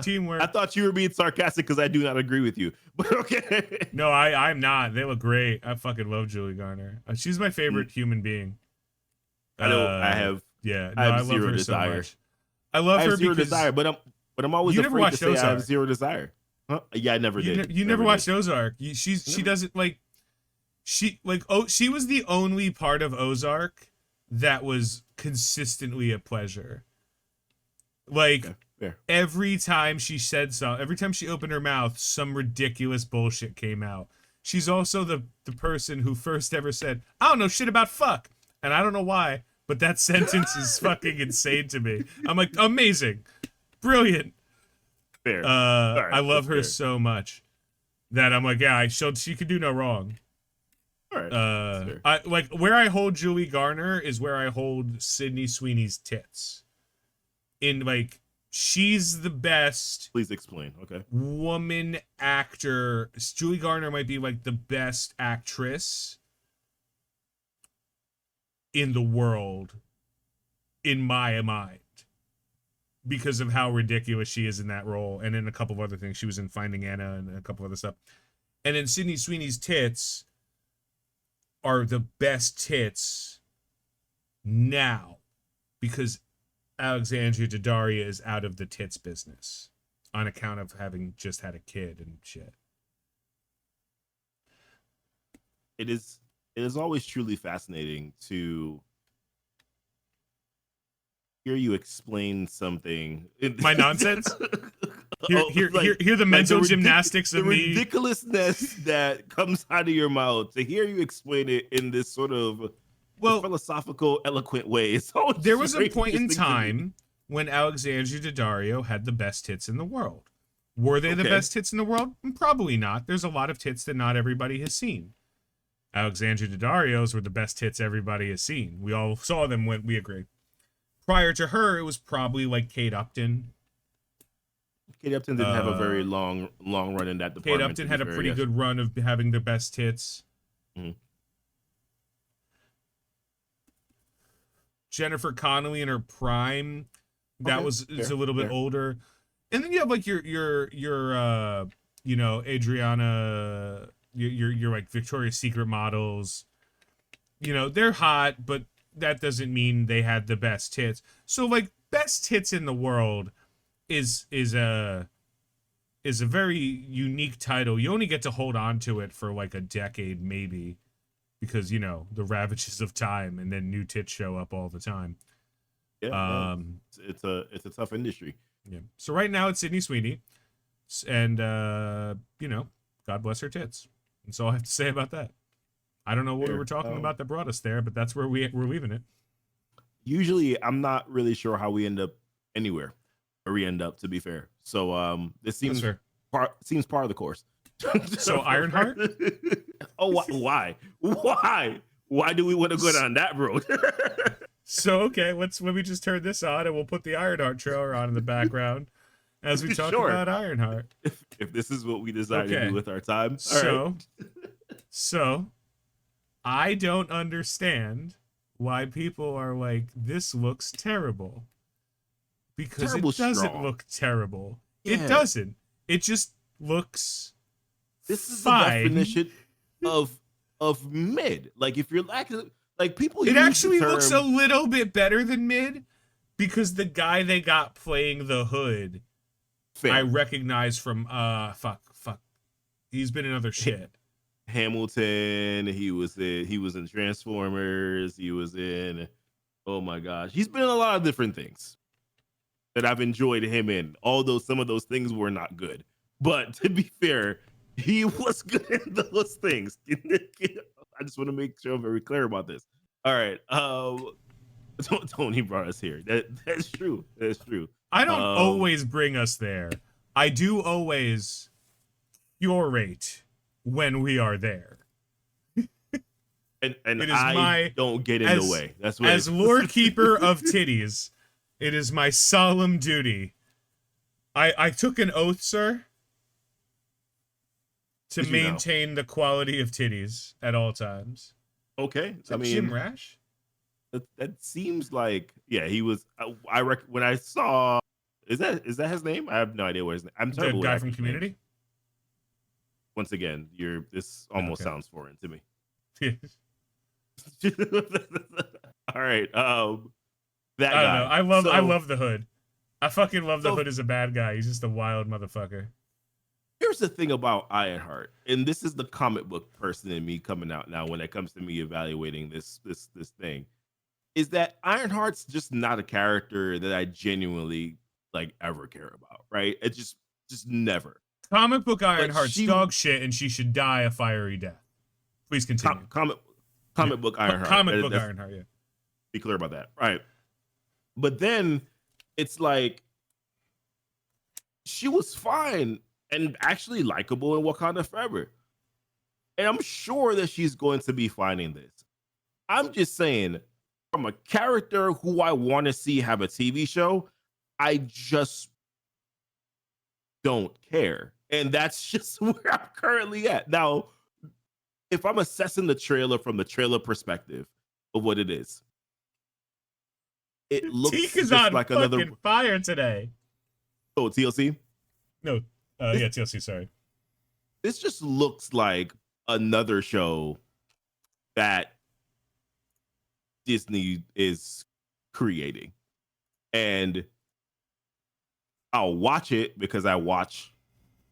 teamwork. I thought you were being sarcastic because I do not agree with you. But okay. No, I'm not. They look great. I fucking love Julie Garner. She's my favorite human being. I know. I have zero desire. So much. I love her zero because desire, but I'm always afraid to say Ozark. I have zero desire. Huh? Yeah, I never did. You never watched Ozark. She doesn't like. She was the only part of Ozark that was consistently a pleasure. Like every time she said something, every time she opened her mouth, some ridiculous bullshit came out. She's also the person who first ever said, "I don't know shit about fuck," and I don't know why, but that sentence is fucking insane to me. I'm like, amazing, brilliant. Fair. Right, I love her so much that I'm like, yeah, she could do no wrong. All right. I like where I hold Julie Garner is where I hold Sydney Sweeney's tits. In like, she's the best. Please explain. Okay. Woman actor. Julie Garner might be like the best actress in the world, in my mind, because of how ridiculous she is in that role, and in a couple of other things. She was in Finding Anna and a couple of other stuff. And then Sydney Sweeney's tits are the best tits now because Alexandria Daddario is out of the tits business on account of having just had a kid and shit. It is always truly fascinating to hear you explain something. My nonsense? Hear the mental gymnastics of me. The ridiculousness that comes out of your mouth, to hear you explain it in this sort of philosophical, eloquent way. There was a point in time when Alexandria Daddario had the best hits in the world. Were they the Okay. best tits in the world? Probably not. There's a lot of tits that not everybody has seen. Alexandra Daddario's were the best tits everybody has seen. We all saw them when we agree. Prior to her, it was probably like Kate Upton. Kate Upton didn't have a very long run in that Kate department. Upton had a pretty good run of having the best tits. Mhm. Jennifer Connelly in her prime, that Okay, is fair, a little bit fair. older. And then you have like your you know, Adriana, your like Victoria's Secret models. You know, they're hot, but that doesn't mean they had the best tits. So like best tits in the world is a very unique title. You only get to hold on to it for like a decade maybe, because you know the ravages of time, and then new tits show up all the time. Yeah, it's a tough industry. Yeah. So right now it's Sydney Sweeney, and you know, God bless her tits. That's all I have to say about that. I don't know what we Fair. were talking about that brought us there, but that's where we're leaving it. Usually, I'm not really sure how we end up anywhere, or we end up. To be fair, so this That's seems fair. part of the course. So Ironheart? Oh, why do we want to go down that road? So okay, let me just turn this on, and we'll put the Ironheart trailer on in the background as we talk Sure. about Ironheart. if this is what we decide to Okay. do with our time, all So, right. so I don't understand why people are like, this looks terrible. Because Terrible's it doesn't strong. look terrible. Yeah. It doesn't. It just looks This is fine. the definition of mid. Like if you're lacking, like people. It use the actually looks a term- little bit better than mid, because the guy they got playing the Hood, Fair. I recognize from fuck. He's been in other shit. Hamilton. He was in Transformers. He was in. Oh my gosh, he's been in a lot of different things that I've enjoyed him in. Although some of those things were not good, but to be fair, he was good in those things. I just want to make sure I'm very clear about this. All right. Tony brought us here. That's true. That's true. I don't always bring us there. I do always curate when we are there. And It is I don't get in the way. That's what as lore keeper of titties, it is my solemn duty. I took an oath, sir, to Did you know? maintain the quality of titties at all times. Okay. Is that Jim Rash? That seems like, yeah, he was. When I saw, is that his name? I have no idea what his name. I'm The terrible with guy from actors' Community? names. Once again, this almost Okay. sounds foreign to me. All right. That I don't guy. know. I So, love the Hood. I fucking love the So- Hood as a bad guy. He's just a wild motherfucker. Here's the thing about Ironheart, and this is the comic book person in me coming out now when it comes to me evaluating this thing, is that Ironheart's just not a character that I genuinely like ever care about, right? It just never. Comic book Ironheart's she- dog shit, and she should die a fiery death. Please continue. Comic book Ironheart. Comic book That's- Ironheart, yeah. Be clear about that, right? But then it's like she was fine and actually likable in Wakanda Forever, and I'm sure that she's going to be fine in this. I'm just saying, from a character who I want to see have a TV show, I just don't care, and that's just where I'm currently at now. If I'm assessing the trailer from the trailer perspective of what it is, it looks Teak is just on like fucking another. fire today. Oh, TLC. No, yeah, TLC. Sorry. This just looks like another show that Disney is creating, and I'll watch it because I watch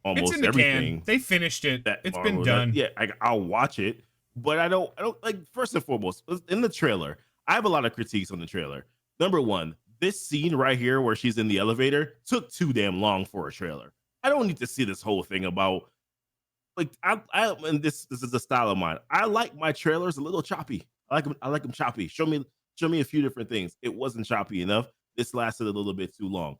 almost It's in the everything. can. They finished it. That It's Marvel been does. done. Yeah, I'll watch it, but I don't like. First and foremost, in the trailer, I have a lot of critiques on the trailer. Number one, this scene right here where she's in the elevator took too damn long for a trailer. I don't need to see this whole thing about like I and this is a style of mine. I like my trailers a little choppy. I like them choppy. Show me a few different things. It wasn't choppy enough. This lasted a little bit too long.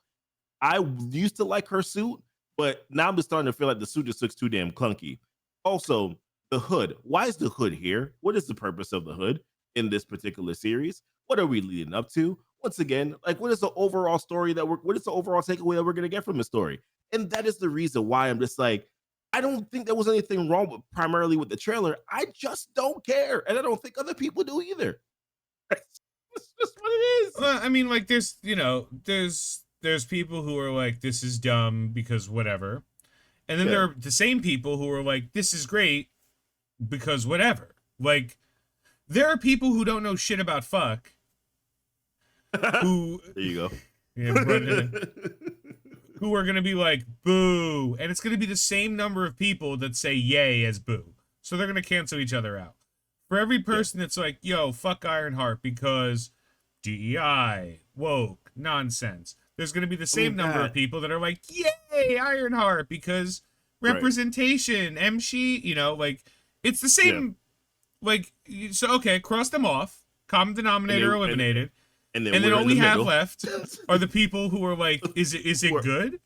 I used to like her suit. But now I'm just starting to feel like the suit just looks too damn clunky. Also, the hood. Why is the hood here? What is the purpose of the hood in this particular series? What are we leading up to? Once again, like what is the overall story what is the overall takeaway that we're gonna get from the story? And that is the reason why I'm just like, I don't think there was anything wrong with primarily with the trailer. I just don't care. And I don't think other people do either. It's just what it is. Well, I mean, like, there's, you know, there's people who are like, this is dumb because whatever, and then Yeah. there are the same people who are like, this is great because whatever. Like, there are people who don't know shit about fuck who There you go. yeah, who are gonna be like boo, and it's gonna be the same number of people that say yay as boo, so they're gonna cancel each other out. For every person that's like, yo, fuck Ironheart because DEI, woke, nonsense, there's gonna be the same number of people that are like, yay, Ironheart because representation, MC, you know, like it's the same. Like, so okay, cross them off, common denominator eliminated. And then all we have left are the people who are like, is it good?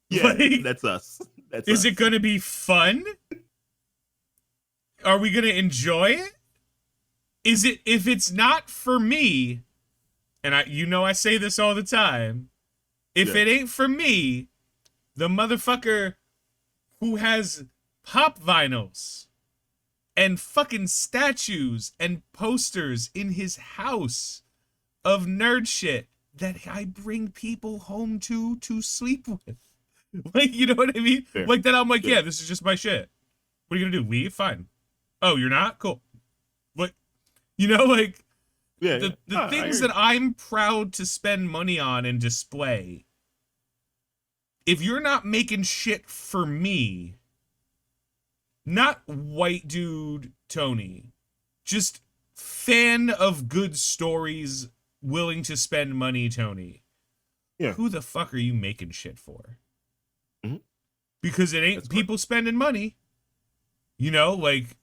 Yeah, like, that's us. Is it going to be fun? Are we going to enjoy it? If it's not for me, and I say this all the time, if it ain't for me, the motherfucker who has pop vinyls and fucking statues and posters in his house of nerd shit that I bring people home to sleep with. Like, you know what I mean? Fair. Like that I'm like, yeah, this is just my shit. What are you gonna do? Leave? Fine. Oh, you're not? Cool. What? You know, like the things that I'm proud to spend money on and display. If you're not making shit for me, not white dude Tony, just fan of good stories, willing to spend money, Tony. Yeah. Who the fuck are you making shit for? Mm-hmm. Because it ain't people spending money. You know, like,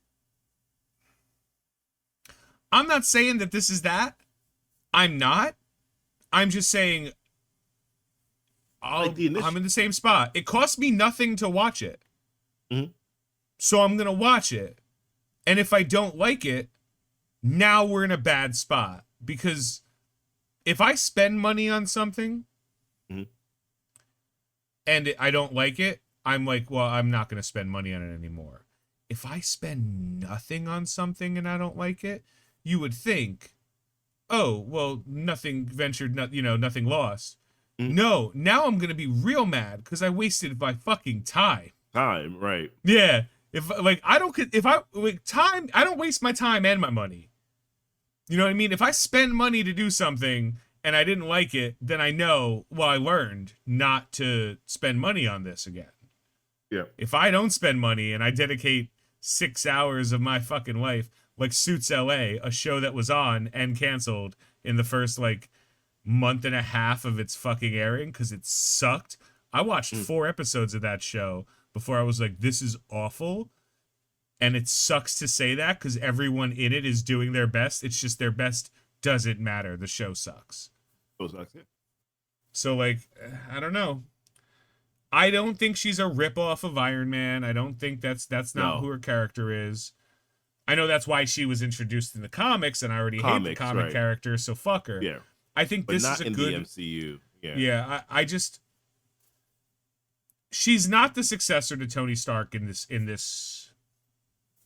I'm not saying that this is that. I'm not. I'm just saying I'm in the same spot. It costs me nothing to watch it. Mm-hmm. So I'm going to watch it. And if I don't like it, now we're in a bad spot. Because if I spend money on something and I don't like it, I'm like, well, I'm not going to spend money on it anymore. If I spend nothing on something and I don't like it, you would think, oh, well, nothing ventured, nothing lost. No, now I'm going to be real mad because I wasted my fucking time. Time, right. Yeah. I don't waste my time and my money. You know what I mean? If I spend money to do something and I didn't like it, then I know, well, I learned not to spend money on this again. Yeah. If I don't spend money and I dedicate 6 hours of my fucking life, like Suits LA, a show that was on and canceled in the first month and a half of its fucking airing because it sucked. I watched 4 episodes of that show before I was like, this is awful. And it sucks to say that because everyone in it is doing their best. It's just their best doesn't matter. The show sucks. So, I don't know. I don't think she's a ripoff of Iron Man. I don't think that's not who her character is. I know that's why she was introduced in the comics, and I already hate the comic character, so fuck her. Yeah. I think this is a good... in the MCU. Yeah. Yeah, I just... She's not the successor to Tony Stark in this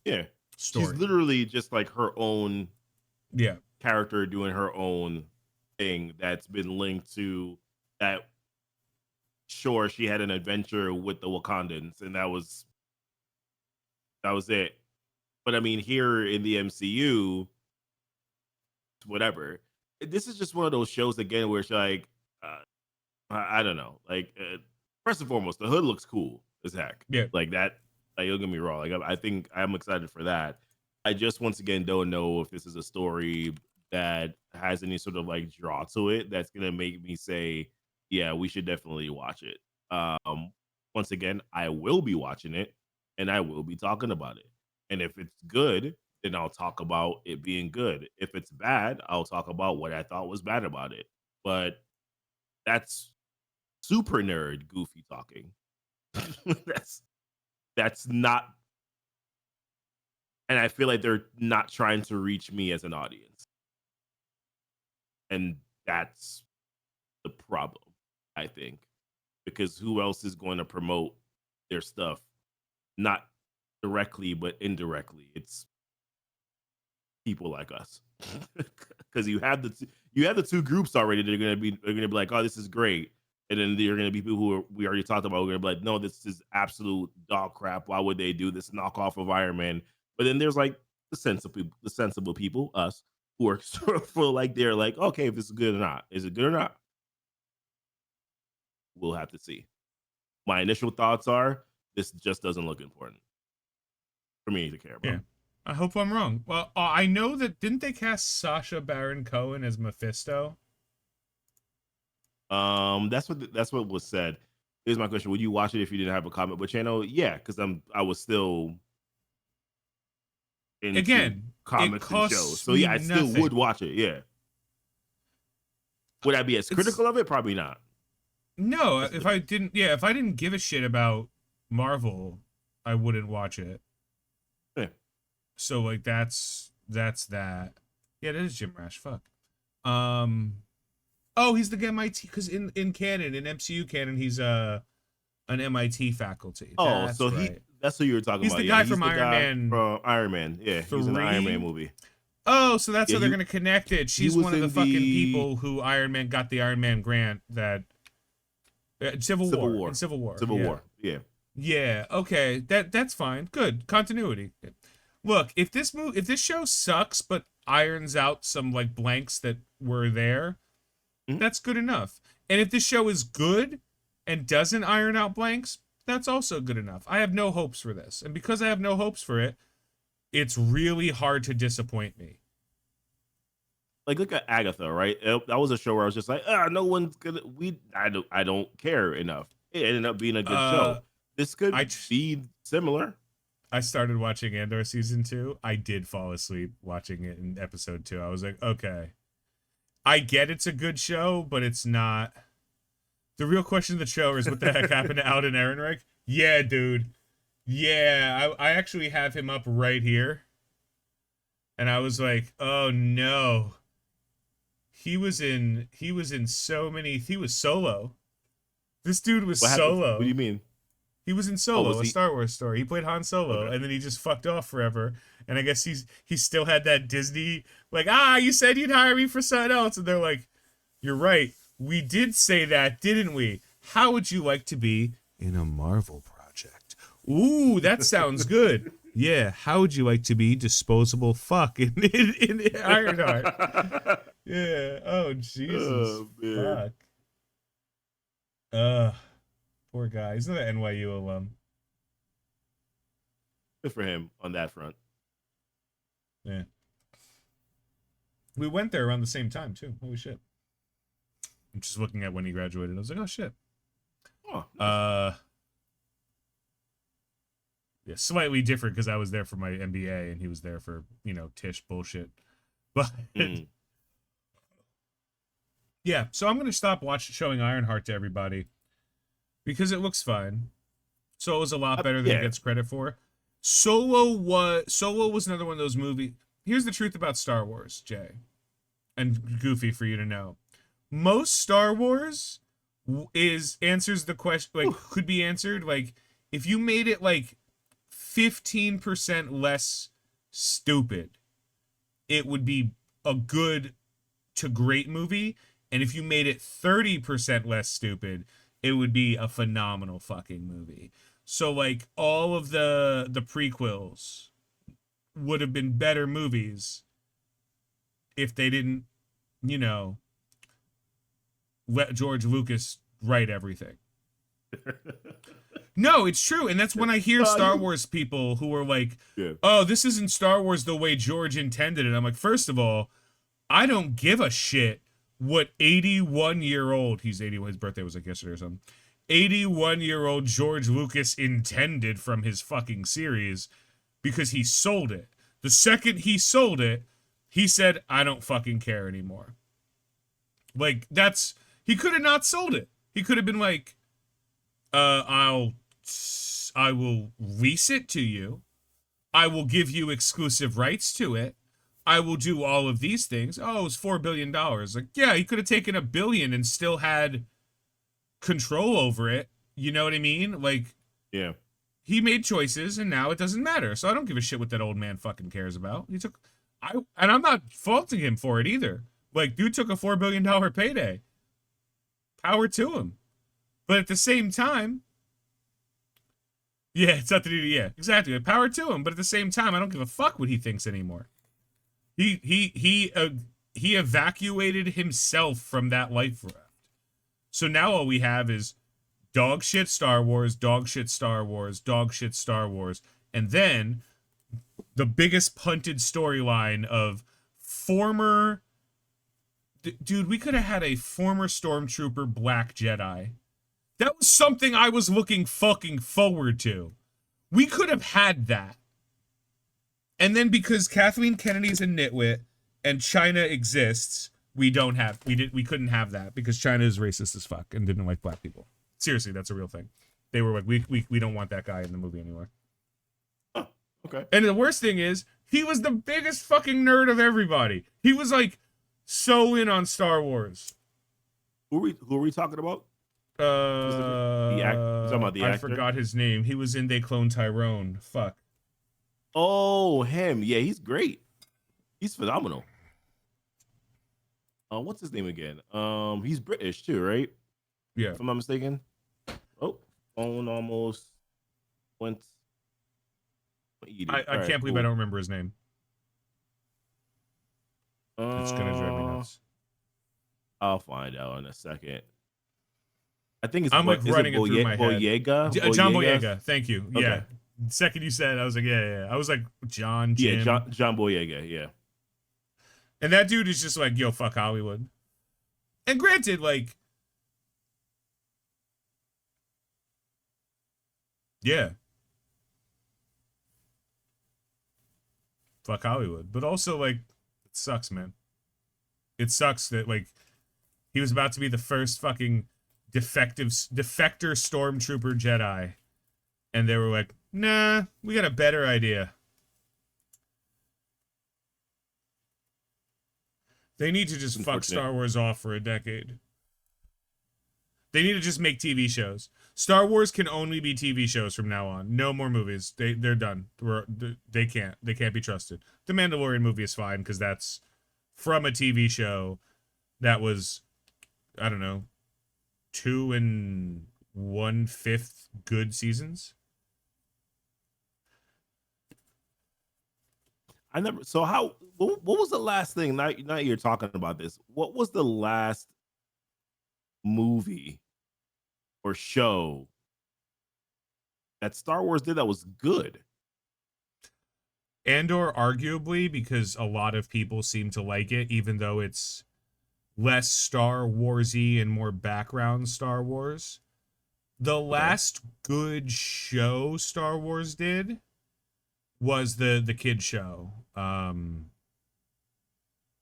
Yeah. story. She's literally just like her own yeah character doing her own thing that's been linked to that. Sure, she had an adventure with the Wakandans, and that was it. But I mean, here in the MCU, whatever. This is just one of those shows again where it's like, I don't know. First and foremost, the hood looks cool as heck. Yeah, like that. Like, don't get me wrong. I think I'm excited for that. I just once again don't know if this is a story that has any sort of draw to it that's gonna make me say, yeah, we should definitely watch it. Once again, I will be watching it and I will be talking about it. And if it's good, then I'll talk about it being good. If it's bad, I'll talk about what I thought was bad about it. But that's super nerd goofy talking. that's that's not, and I feel like they're not trying to reach me as an audience, and that's the problem, I think, because who else is going to promote their stuff? Not directly, but indirectly. It's people like us, because you have the two groups already. They're gonna be like, oh, this is great, and then there are gonna be people who we already talked about. We're gonna be like, no, this is absolute dog crap. Why would they do this knockoff of Iron Man? But then there's like the sensible people, us, who are sort of feel like they're like, okay, if this is good or not, is it good or not? We'll have to see. My initial thoughts are this just doesn't look important for me to care about. Yeah. I hope I'm wrong. Well, I know that didn't they cast Sacha Baron Cohen as Mephisto? That's what was said. Here's my question: would you watch it if you didn't have a comic book channel? Yeah, because I was still into Again, comics and shows, so yeah, I still would watch it. Yeah, would I be as critical of it? Probably not. No, if I didn't give a shit about Marvel, I wouldn't watch it. Yeah. So like that's that. Yeah, that is Jim Rash. Fuck. Oh, he's the MIT, because in canon, in MCU canon, he's an MIT faculty. Oh, that's so right. that's who you were talking He's about. the guy from Iron Man. From Iron Man, yeah, he's in the Iron Man movie. Oh, so that's how they're gonna connect it. She's one of the fucking people who Iron Man got the Iron Man grant that Civil War. Civil War. Yeah. Yeah. Okay. That's fine. Good continuity. Look, if this show sucks but irons out some like blanks that were there, that's good enough. And if this show is good and doesn't iron out blanks, that's also good enough. I have no hopes for this, and because I have no hopes for it, it's really hard to disappoint me. Like, look at Agatha, right? That was a show where I was just like, no one's gonna. I don't care enough. It ended up being a good show. This could be similar. I started watching Andor season 2. I did fall asleep watching it in episode 2. I was like, okay, I get it's a good show, but it's not. The real question of the show is what the heck happened to Alden Ehrenreich? Yeah, dude. Yeah, I actually have him up right here. And I was like, oh no. He was Solo. This dude was Solo. What do you mean? He was in Solo, a Star Wars story. He played Han Solo, and then he just fucked off forever. And I guess he still had that Disney, like, you said you'd hire me for something else. And they're like, you're right. We did say that, didn't we? How would you like to be in a Marvel project? Ooh, that sounds good. Yeah, how would you like to be disposable fuck in Ironheart? Yeah. Oh, Jesus. Oh, fuck. Poor guy. He's another NYU alum. Good for him on that front. Yeah. We went there around the same time, too. Holy shit. I'm just looking at when he graduated. I was like, oh, shit. Oh, nice. Yeah, slightly different because I was there for my MBA and he was there for, Tish bullshit. But yeah, so I'm going to stop showing Ironheart to everybody because it looks fine. Solo's a lot better than it gets credit for. Solo was another one of those movies. Here's the truth about Star Wars, Jay, and Goofy, for you to know. Most Star Wars answers the question, like, could be answered, like, if you made it, like, 15% less stupid, it would be a good to great movie. And if you made it 30% less stupid, it would be a phenomenal fucking movie. So, like, all of the prequels would have been better movies if they didn't, let George Lucas write everything. No, it's true. And that's when I hear Star Wars people who are like, oh, this isn't Star Wars the way George intended it. I'm like, first of all, I don't give a shit what 81-year-old, he's 81, his birthday was like yesterday or something, 81-year-old George Lucas intended from his fucking series, because he sold it. The second he sold it, he said, I don't fucking care anymore. Like, he could have not sold it. He could have been like, I'll I will lease it to you. I will give you exclusive rights to it. I will do all of these things. Oh, it's $4 billion. Like, yeah, he could have taken $1 billion and still had control over it. You know what I mean? Like, Yeah. he made choices and now it doesn't matter. So I don't give a shit what that old man fucking cares about. And I'm not faulting him for it either. Like, dude took a $4 billion payday. Power to him. But at the same time, yeah, it's nothing to do. Yeah, exactly. Power to him. But at the same time, I don't give a fuck what he thinks anymore. He evacuated himself from that life raft. So now all we have is dog shit Star Wars, dog shit Star Wars, dog shit Star Wars, and then the biggest punted storyline of former. Dude, we could have had a former Stormtrooper Black Jedi. That was something I was looking fucking forward to. We could have had that. And then because Kathleen Kennedy's a nitwit and China exists, we couldn't have that because China is racist as fuck and didn't like black people. Seriously, that's a real thing. They were like, we don't want that guy in the movie anymore. Oh, okay. And the worst thing is, he was the biggest fucking nerd of everybody. He was like so in on Star Wars. Who are we talking about? Talking about the I actor? forgot his name. He was in They Clone Tyrone. Fuck. Oh, him. Yeah, he's great. He's phenomenal. What's his name again? He's British too, right? Yeah. If I'm not mistaken. Oh, phone almost went. I can't believe I don't remember his name. It's gonna drive me nuts. I'll find out in a second. I think it's I'm like running it through my head. Boyega? John Boyega. Thank you. Okay. Yeah. The second you said, I was like, yeah. I was like, Jim. Yeah, John Boyega. Yeah. And that dude is just like, yo, fuck Hollywood. And granted, like, yeah. Fuck Hollywood. But also, like, it sucks, man. It sucks that, like, he was about to be the first fucking defector stormtrooper Jedi. And they were like, nah, we got a better idea. They need to just fuck Star Wars off for a decade. They need to just make TV shows. Star Wars can only be TV shows from now on. No more movies. They're done. They can't be trusted. The Mandalorian movie is fine because that's from a TV show that was, I don't know, 2 1/5 good seasons. What was the last thing? Now you're talking about this. What was the last movie or show that Star Wars did that was good? Andor, arguably, because a lot of people seem to like it, even though it's less Star Warsy and more background Star Wars. The last good show Star Wars did was the kid show.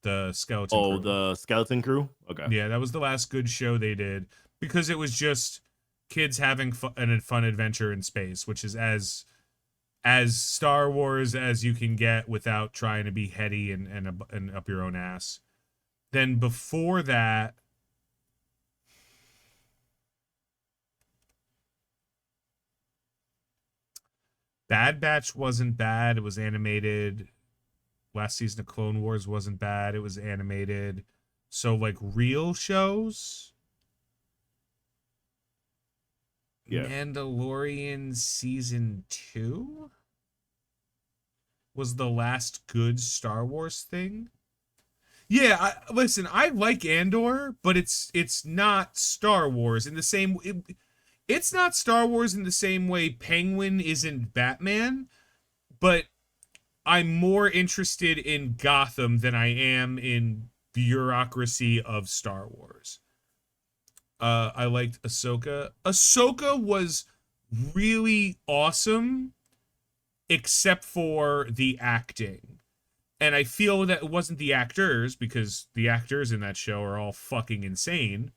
The Skeleton Crew. The Skeleton Crew? Okay. Yeah, that was the last good show they did because it was just kids having a fun adventure in space, which is as Star Wars as you can get without trying to be heady and up your own ass. Then before that, Bad Batch wasn't bad. It was animated. Last season of Clone Wars wasn't bad. It was animated. So, like, real shows? Yeah. Mandalorian Season 2 was the last good Star Wars thing. Yeah, listen, I like Andor, but it's not Star Wars in the same... It's not Star Wars in the same way Penguin isn't Batman, but I'm more interested in Gotham than I am in bureaucracy of Star Wars. I liked Ahsoka. Ahsoka was really awesome, except for the acting. And I feel that it wasn't the actors, because the actors in that show are all fucking insane.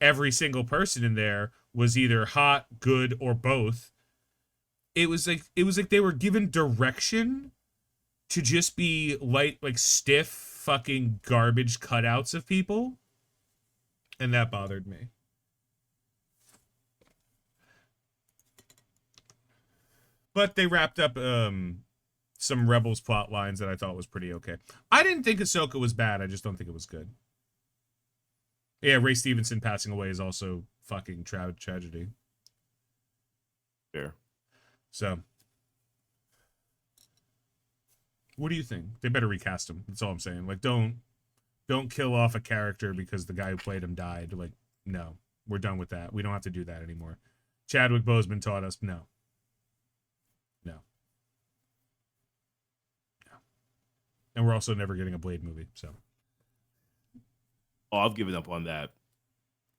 Every single person in there was either hot, good, or both. it was like they were given direction to just be like stiff fucking garbage cutouts of people, and that bothered me. But they wrapped up some Rebels plot lines that I thought was pretty okay. I didn't think Ahsoka was bad. I just don't think it was good. Yeah, Ray Stevenson passing away is also fucking tragedy. Fair. So, what do you think? They better recast him. That's all I'm saying. Like, don't kill off a character because the guy who played him died. Like, no, we're done with that. We don't have to do that anymore. Chadwick Boseman taught us no. And we're also never getting a Blade movie, so. Oh, I've given up on that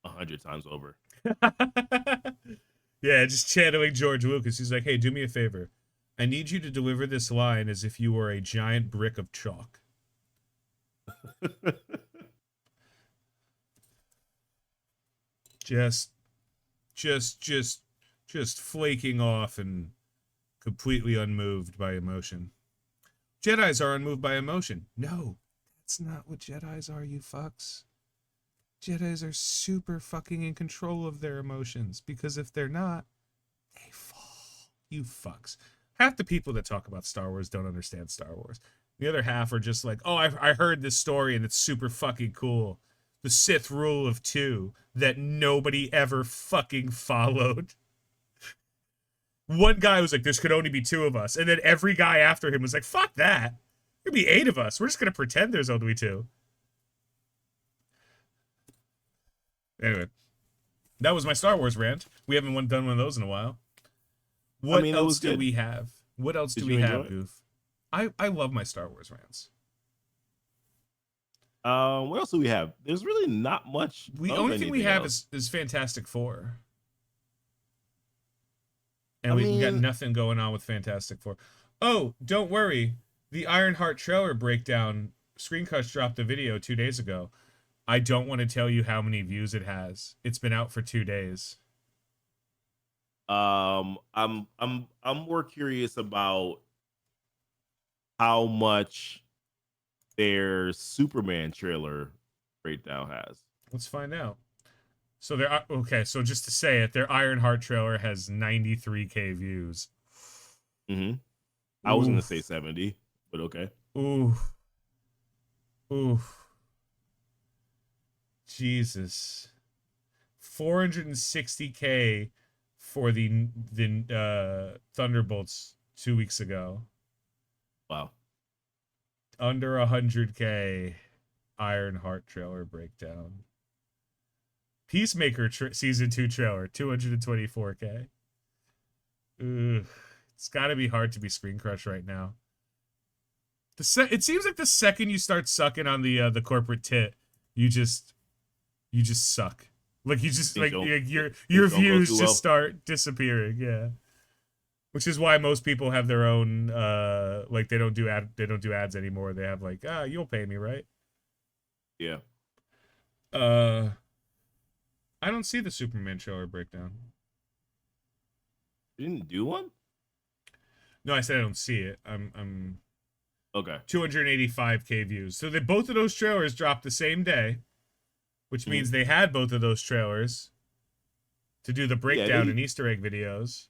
100 times over. Yeah, just channeling George Lucas. He's like, hey, do me a favor. I need you to deliver this line as if you were a giant brick of chalk. just flaking off and completely unmoved by emotion. Jedis are unmoved by emotion. No, that's not what Jedis are, you fucks. Jedis are super fucking in control of their emotions, because if they're not, they fall. You fucks. Half the people that talk about Star Wars don't understand Star Wars. The other half are just like, oh, I heard this story and it's super fucking cool. The Sith rule of 2 that nobody ever fucking followed. One guy was like, "This could only be 2 of us," and then every guy after him was like, "Fuck that! There'd be 8 of us. We're just gonna pretend there's only 2." Anyway, that was my Star Wars rant. We haven't done one of those in a while. What else do we have? What else do we have, Goof? I love my Star Wars rants. What else do we have? There's really not much. The only thing we have is Fantastic Four. And we got nothing going on with Fantastic Four. Oh, don't worry. The Ironheart trailer breakdown, Screencuts dropped a video 2 days ago. I don't want to tell you how many views it has. It's been out for 2 days. I'm more curious about how much their Superman trailer breakdown has. Let's find out. So so just to say it, their Ironheart trailer has 93K views. Mm-hmm. I was gonna say 70, but okay. Ooh. Jesus. 460K for the Thunderbolts 2 weeks ago. Wow. Under 100K Ironheart trailer breakdown. Peacemaker season 2 trailer, 224K. Ugh. It's got to be hard to be Screen Crush right now. It seems like the second you start sucking on the corporate tit, you just suck. Like you just like your views just start disappearing. Yeah. Which is why most people have their own like they don't do ads anymore. They have like, you'll pay me, right? Yeah. I don't see the Superman trailer breakdown. You didn't do one? No, I said I don't see it. I'm okay. 285K views. So both of those trailers dropped the same day, which means they had both of those trailers to do the breakdown and Easter egg videos.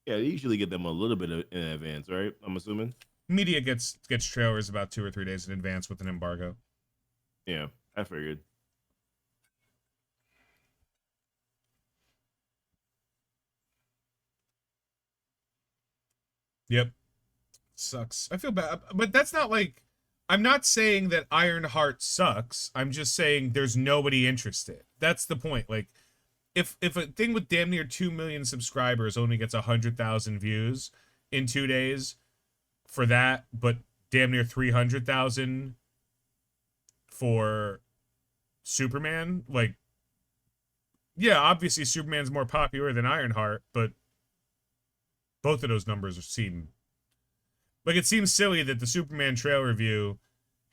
Yeah, they usually get them a little bit in advance, right? I'm assuming. Media gets trailers about 2 or 3 days in advance with an embargo. Yeah, I figured. Yep. Sucks. I feel bad. But that's not like... I'm not saying that Ironheart sucks. I'm just saying there's nobody interested. That's the point. Like, if a thing with damn near 2 million subscribers only gets 100,000 views in 2 days for that, but damn near 300,000 for Superman, like, yeah, obviously Superman's more popular than Ironheart, but both of those numbers seem like it seems silly that the Superman trailer view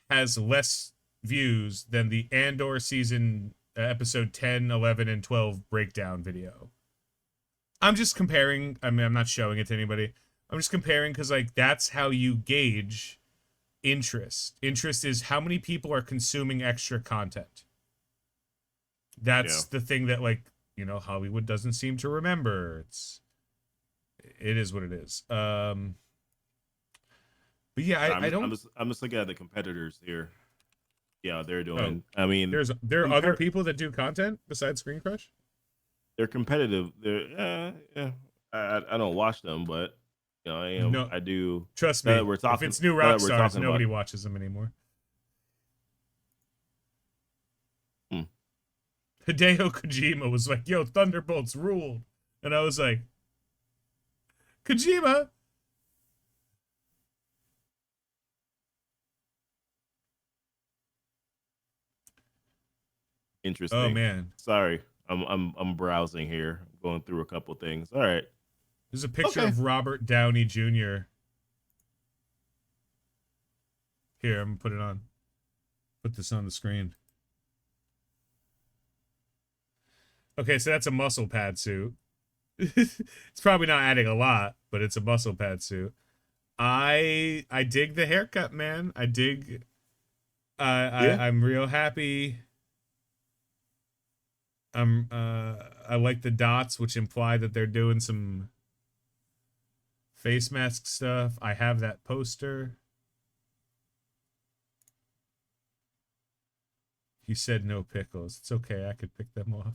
has less views than the Andor season episode 10, 11, and 12 breakdown video. I'm just comparing. I mean, I'm not showing it to anybody. I'm just comparing because like that's how you gauge interest. Interest is how many people are consuming extra content. Yeah. That's the thing that like, Hollywood doesn't seem to remember. It is what it is. But yeah, So I don't. I'm just looking at the competitors here. Yeah, they're Oh, doing. I mean, there are other compare. people that do content besides Screen Crush. They're competitive. They're yeah. I don't watch them, but No, I do. trust Now me. that we're If talking, it's new now rock that we're stars, talking about, nobody watches them anymore. hmm, Hideo Kojima was like, "Yo, Thunderbolts ruled," and I was like, "Kojima." Oh interesting. man, Sorry, I'm browsing here, going through a couple things. All right, there's a picture okay. of Robert Downey Jr. Here, I'm gonna put it on. Put this on the screen. Okay, so that's a muscle pad suit. It's probably not adding a lot, but it's a muscle pad suit. I dig the haircut, man. I dig. Yeah, I'm real happy. I like the dots, which imply that they're doing some face mask stuff. I have that poster. He said no pickles. It's okay. I could pick them off.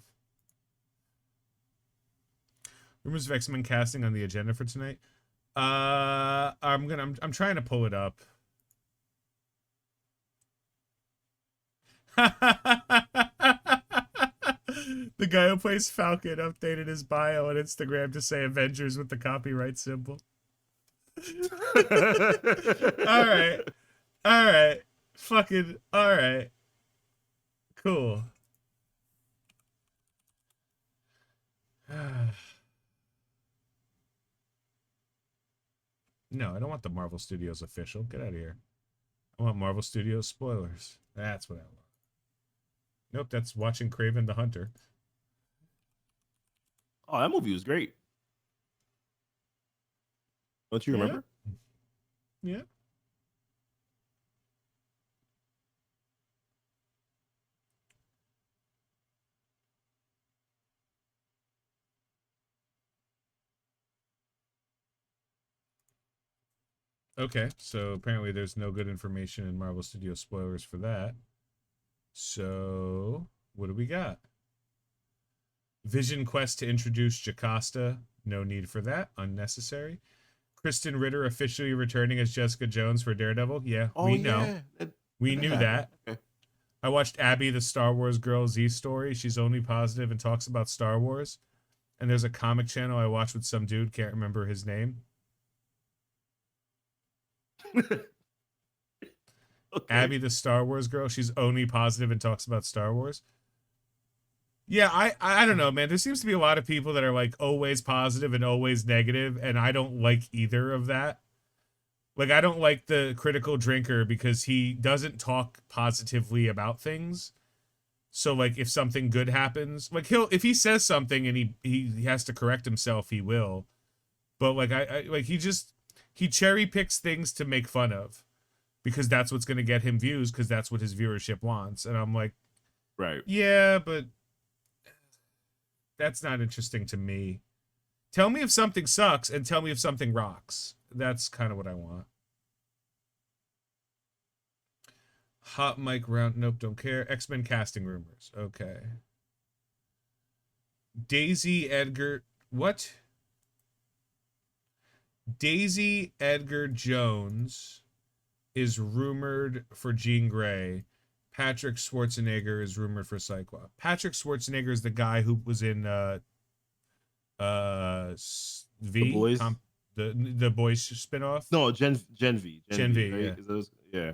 Rumors of X-Men casting on the agenda for tonight. I'm trying to pull it up. The guy who plays Falcon updated his bio on Instagram to say Avengers with the copyright symbol. All right. All right. Fucking all right. Cool. No, I don't want the Marvel Studios official. Get out of here. I want Marvel Studios spoilers. That's what I want. Nope, that's watching Craven the Hunter. Oh, that movie was great. Don't you Yeah, remember? yeah. Okay, so apparently there's no good information in Marvel Studios spoilers for that. So, what do we got? Vision Quest to introduce Jocasta. No need for that. Unnecessary. Kristen Ritter officially returning as Jessica Jones for Daredevil. Yeah, Oh we know. yeah, We that knew happened. that. Okay. I watched Abby, the Star Wars Girl Z story. She's only positive and talks about Star Wars. And there's a comic channel I watched with some dude, can't remember his name. Okay. Abby, the Star Wars Girl. She's only positive and talks about Star Wars. Yeah, I don't know, man. There seems to be a lot of people that are like always positive and always negative, and I don't like either of that. Like I don't like the critical drinker because he doesn't talk positively about things. So like if something good happens, like if he says something and he has to correct himself, he will. But like I like he cherry picks things to make fun of because that's what's going to get him views because that's what his viewership wants. And I'm like, Right. yeah, but that's not interesting to me. Tell me if something sucks and tell me if something rocks. That's kind of what I want. Hot mic round. Nope, don't care. X-Men casting rumors. Okay. Daisy Edgar. What? Daisy Edgar Jones is rumored for Jean Grey. Patrick Schwarzenegger is rumored for Cyclops. Patrick Schwarzenegger is the guy who was in The V boys. the boys spinoff. No, Gen V. Gen V, Right? yeah. Is those, yeah.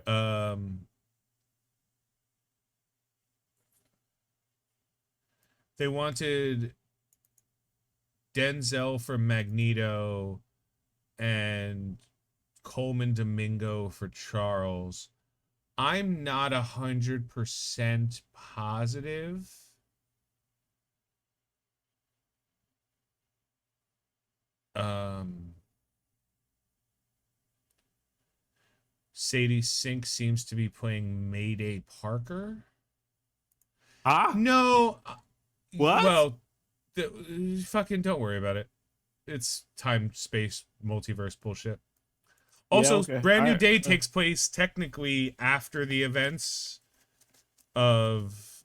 They wanted Denzel for Magneto and Coleman Domingo for Charles. I'm not 100% positive. Um, Sadie Sink seems to be playing Mayday Parker. Ah, No, what? well, fucking don't worry about it. It's time, space, multiverse bullshit. Yeah, Also, okay. Brand All New right. Day takes place technically after the events of.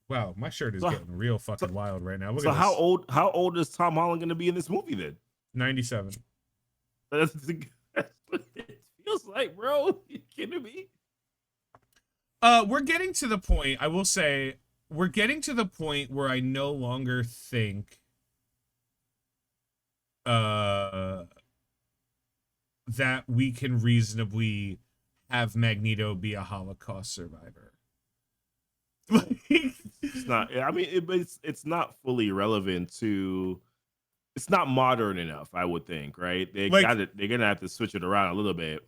Wow, my shirt is So, getting real so, fucking wild right now. Look so at this. how old is Tom Holland going to be in this movie then? 97. That's, that's what it feels like, bro. You kidding me? We're getting to the point, I will say, we're getting to the point where I no longer think uh that we can reasonably have Magneto be a Holocaust survivor. It's not. I mean, but it's not fully relevant to. It's not modern enough, I would think. Right? They Like, got it. They're gonna have to switch it around a little bit.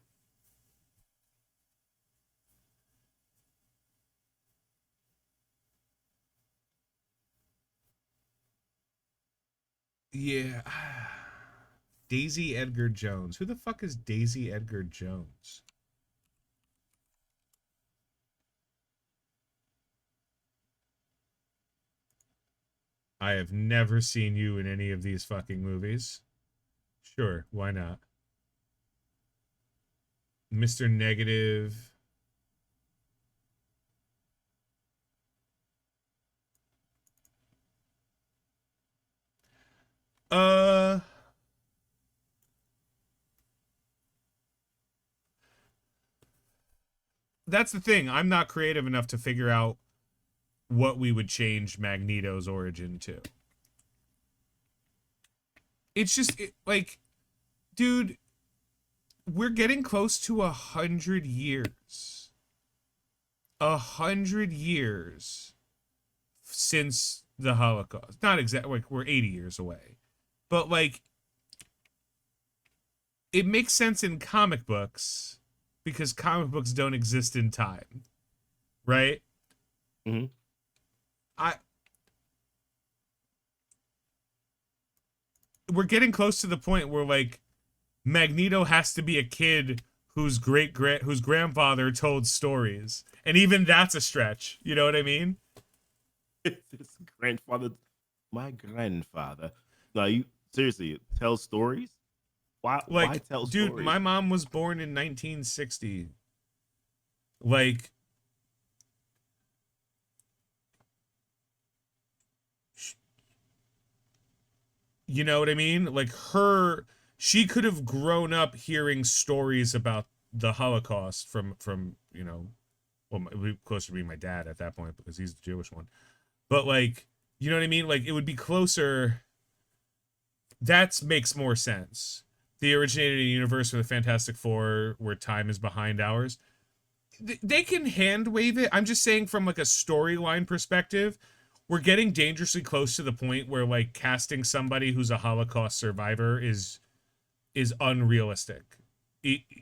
yeah. Daisy Edgar Jones. Who the fuck is Daisy Edgar Jones? I have never seen you in any of these fucking movies. Sure, why not? Mr. Negative. Uh that's the thing. I'm not creative enough to figure out what we would change Magneto's origin to. It's just like, dude, we're getting close to 100 years. 100 years since the Holocaust. Not exactly, like we're 80 years away, but like it makes sense in comic books because comic books don't exist in time, right? Mm-hmm. I We're getting close to the point where like Magneto has to be a kid whose whose grandfather told stories, and even that's a stretch. You know what I mean? His grandfather, my grandfather. No, you seriously tell stories. Why? Why Like, tell dude, stories? my mom was born in 1960. Like, you know what I mean? Like she could have grown up hearing stories about the Holocaust from well, it would be closer to being my dad at that point because he's the Jewish one. But like, you know what I mean? Like, it would be closer. That makes more sense. The originated universe with the Fantastic Four, where time is behind ours. They can hand wave it. I'm just saying from like a storyline perspective, we're getting dangerously close to the point where like casting somebody who's a Holocaust survivor is unrealistic.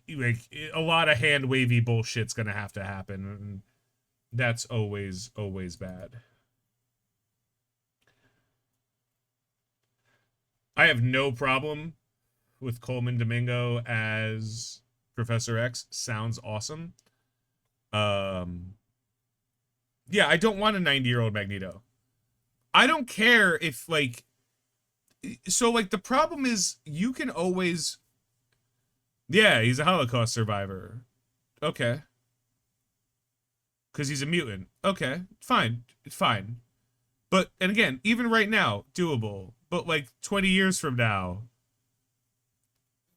Like a lot of hand wavy bullshit's gonna have to happen, and that's always bad. I have no problem with Coleman Domingo as Professor X. Sounds awesome. Yeah, I don't want a 90-year-old Magneto. I don't care if like so like the problem is you can always yeah, he's a Holocaust survivor. Okay. Cuz he's a mutant. Okay, fine. It's fine. But and again, even right now, doable. But like 20 years from now,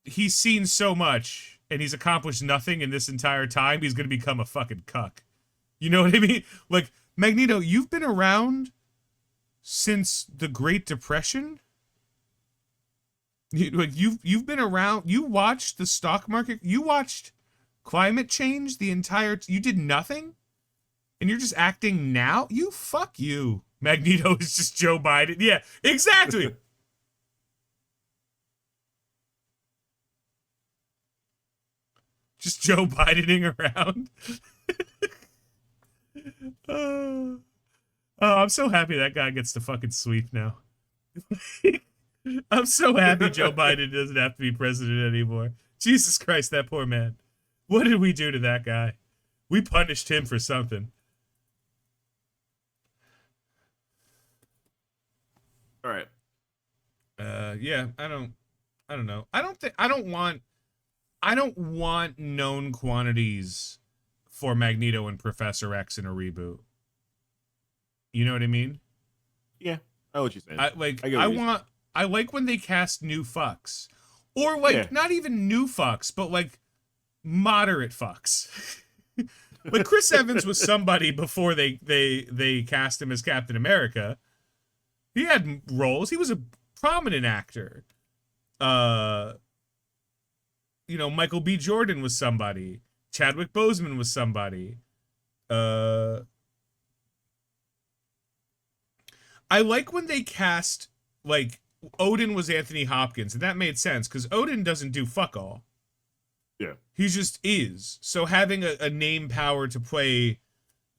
he's seen so much and he's accomplished nothing in this entire time. He's going to become a fucking cuck. You know what I mean? Like, Magneto, you've been around since the Great Depression. You've been around. You watched the stock market. You watched climate change the entire. You did nothing, and you're just acting now. Fuck you. Magneto is just Joe Biden. Yeah, exactly. Just Joe Bidening around. Oh, I'm so happy that guy gets to fucking sweep now. I'm so happy Joe Biden doesn't have to be president anymore. Jesus Christ, that poor man. What did we do to that guy? We punished him for something. All right. Yeah, I don't know. I don't want known quantities for Magneto and Professor X in a reboot. You know what I mean? Yeah, I know what you're saying. I like when they cast new fucks. Or like not even new fucks, but like moderate fucks. Like Chris Evans was somebody before they cast him as Captain America. He had roles. He was a prominent actor. Michael B. Jordan was somebody. Chadwick Boseman was somebody. I like when they cast, like, Odin was Anthony Hopkins, and that made sense, because Odin doesn't do fuck all. Yeah. He just is. So having a name power to play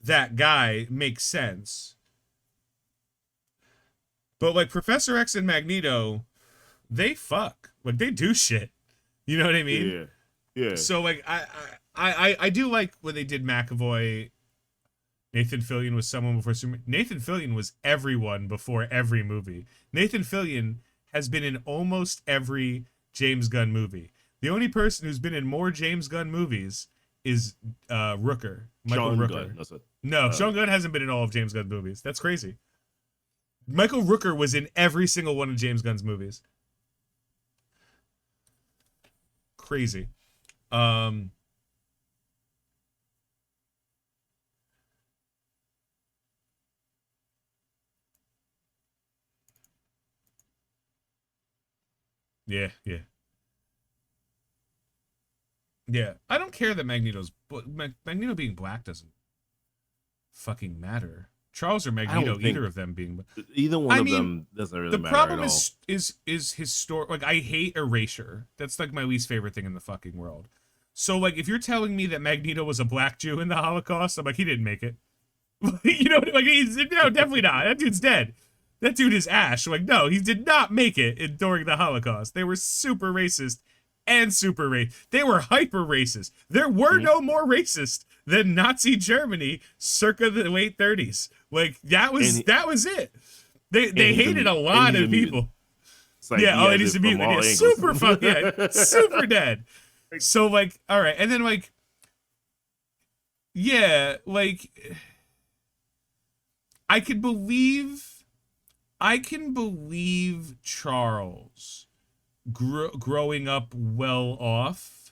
that guy makes sense. But, like, Professor X and Magneto, they fuck. Like, they do shit. You know what I mean? Yeah. Yeah. So, like, I do like when they did McAvoy. Nathan Fillion was someone before Superman. Nathan Fillion was everyone before every movie. Nathan Fillion has been in almost every James Gunn movie. The only person who's been in more James Gunn movies is Rooker. Michael Rooker. Sean Gunn hasn't been in all of James Gunn's movies. That's crazy. Michael Rooker was in every single one of James Gunn's movies. Crazy. Yeah. I don't care that Magneto being black doesn't fucking matter. Charles or Magneto, either of them being either one of them doesn't really matter. The problem at all. is his story. Like, I hate erasure. That's like my least favorite thing in the fucking world. So, like, if you're telling me that Magneto was a black Jew in the Holocaust, I'm like, he didn't make it. You know, like, no, definitely not. That dude's dead. That dude is Ash. Like, no, he did not make it during the Holocaust. They were super racist and super racist. They were hyper racist. There were no more racist than Nazi Germany circa the late 30s. Like, that was it. They hated a lot of people. Like, it needs to be super fucking super dead. So, like, all right, and then, like, yeah, like, I can believe Charles growing up well off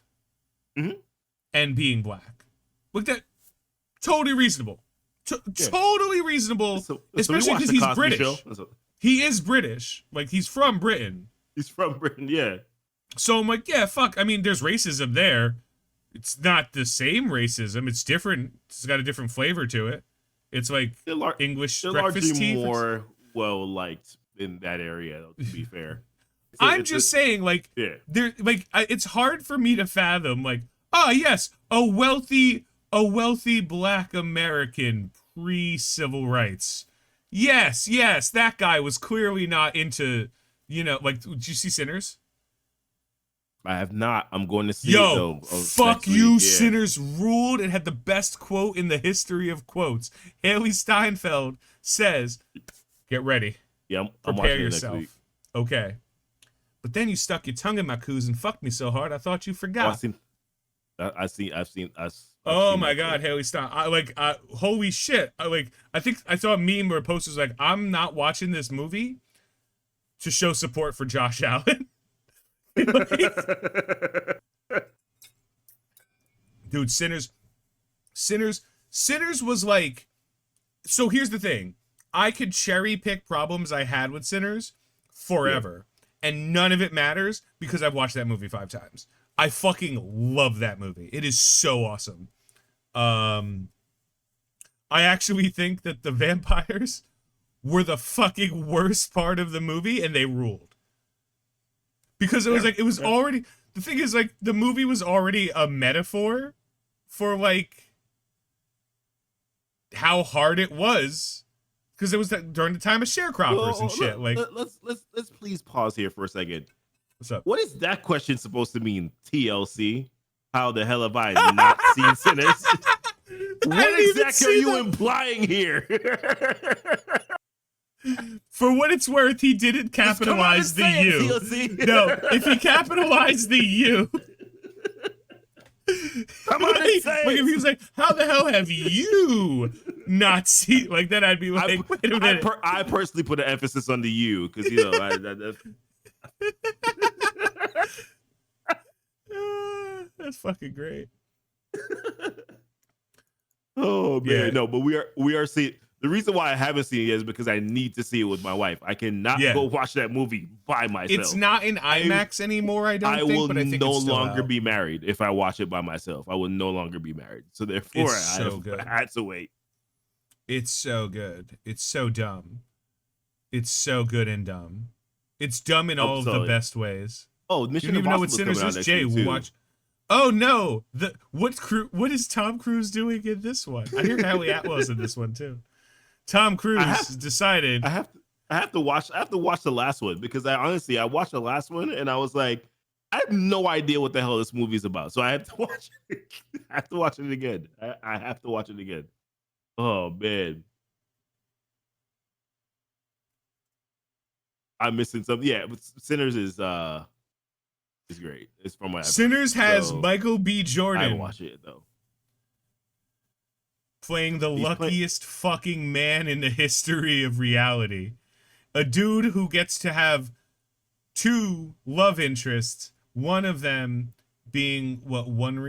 and being black. Look, that totally reasonable. Totally reasonable, especially because he's British. He is British. Like, he's from Britain. He's from Britain, yeah. So I'm like, yeah, fuck. I mean, there's racism there. It's not the same racism. It's different. It's got a different flavor to it. It's like English breakfast tea. They're largely more well-liked in that area, to be fair. I'm just saying, like, there, like, it's hard for me to fathom, like, yes, a wealthy black American pre-civil rights. Yes, that guy was clearly not into, like, did you see Sinners? I have not. I'm going to see it, though. Fuck you, Sinners ruled. It had the best quote in the history of quotes. Haley Steinfeld says, get ready. Yeah, I'm watching yourself. It next week. Okay. But then you stuck your tongue in my coos and fucked me so hard I thought you forgot. I've seen. Oh my God, Haley Steinfeld. Holy shit. I think I saw a meme where a post was like, I'm not watching this movie to show support for Josh Allen. Dude, Sinners was like, so here's the thing. I could cherry pick problems I had with Sinners forever, and none of it matters because I've watched that movie 5 times. I fucking love that movie. It is so awesome. I actually think that the vampires were the fucking worst part of the movie, and they ruled. Because it was like, it was already, the thing is, like, the movie was already a metaphor for, like, how hard it was. because it was during the time of sharecroppers and shit. Like, let's please pause here for a second. what's up? What is that question supposed to mean? TLC? How the hell have I not seen Sinners? What exactly are you implying here? For what it's worth, he didn't capitalize the U. TLC. No, if he capitalized the U. Come on and say like it. if he was like, how the hell have you not seen, like, then I'd be like, wait a minute. I personally put an emphasis on the U because, you know, that's fucking great. Oh man, Yeah. no, but we are seeing. The reason why I haven't seen it yet is because I need to see it with my wife. I cannot go watch that movie by myself. It's not in IMAX ananymore, I don't think. Will but I think no it's still longer out. be married if I watch it by myself. I will no longer be married. So therefore, It's so good. I had to wait. It's so good. It's so dumb. It's so good and dumb. It's dumb in all of the best ways. Oh, You Mission don't even know Impossible what is coming Sinners out is. next Jay year, will too. watch. Oh no! What is Tom Cruise doing in this one? I hear Haley Atwell's in this one too. Tom Cruise decided. I have to watch the last one because I watched the last one and I was like, I have no idea what the hell this movie's about. So I have to watch it. I have to watch it again. I have to watch it again. Oh man. I'm missing something. Yeah, but Sinners is great. It's from my Sinners has Michael B. Jordan. I haven't watched it though. Playing the luckiest fucking man in the history of reality. A dude who gets to have 2 love interests, one of them being Hunter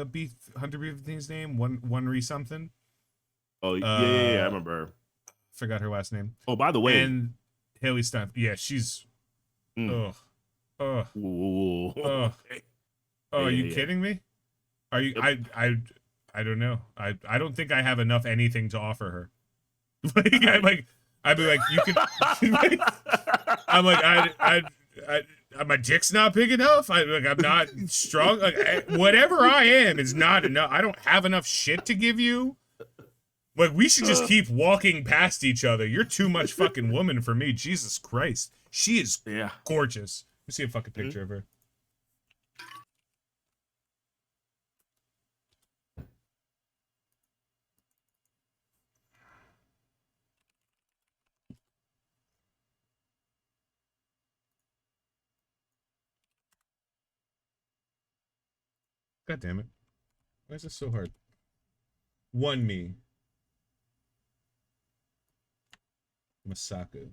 B. 15's name? One something? Oh yeah, I remember her. Forgot her last name. Oh, by the way. And Haley Steinfeld. Yeah, she's Ooh. Oh, are you kidding me? Are you? Yep. I don't know. I don't think I have enough anything to offer her. I'd be like, you can. I'm like, my dick's not big enough. I'm not strong. Whatever I am is not enough. I don't have enough shit to give you. Like, we should just keep walking past each other. You're too much fucking woman for me. Jesus Christ. She is gorgeous. Let me see a fucking picture of her. God damn it. Why is this so hard? One me. Masako.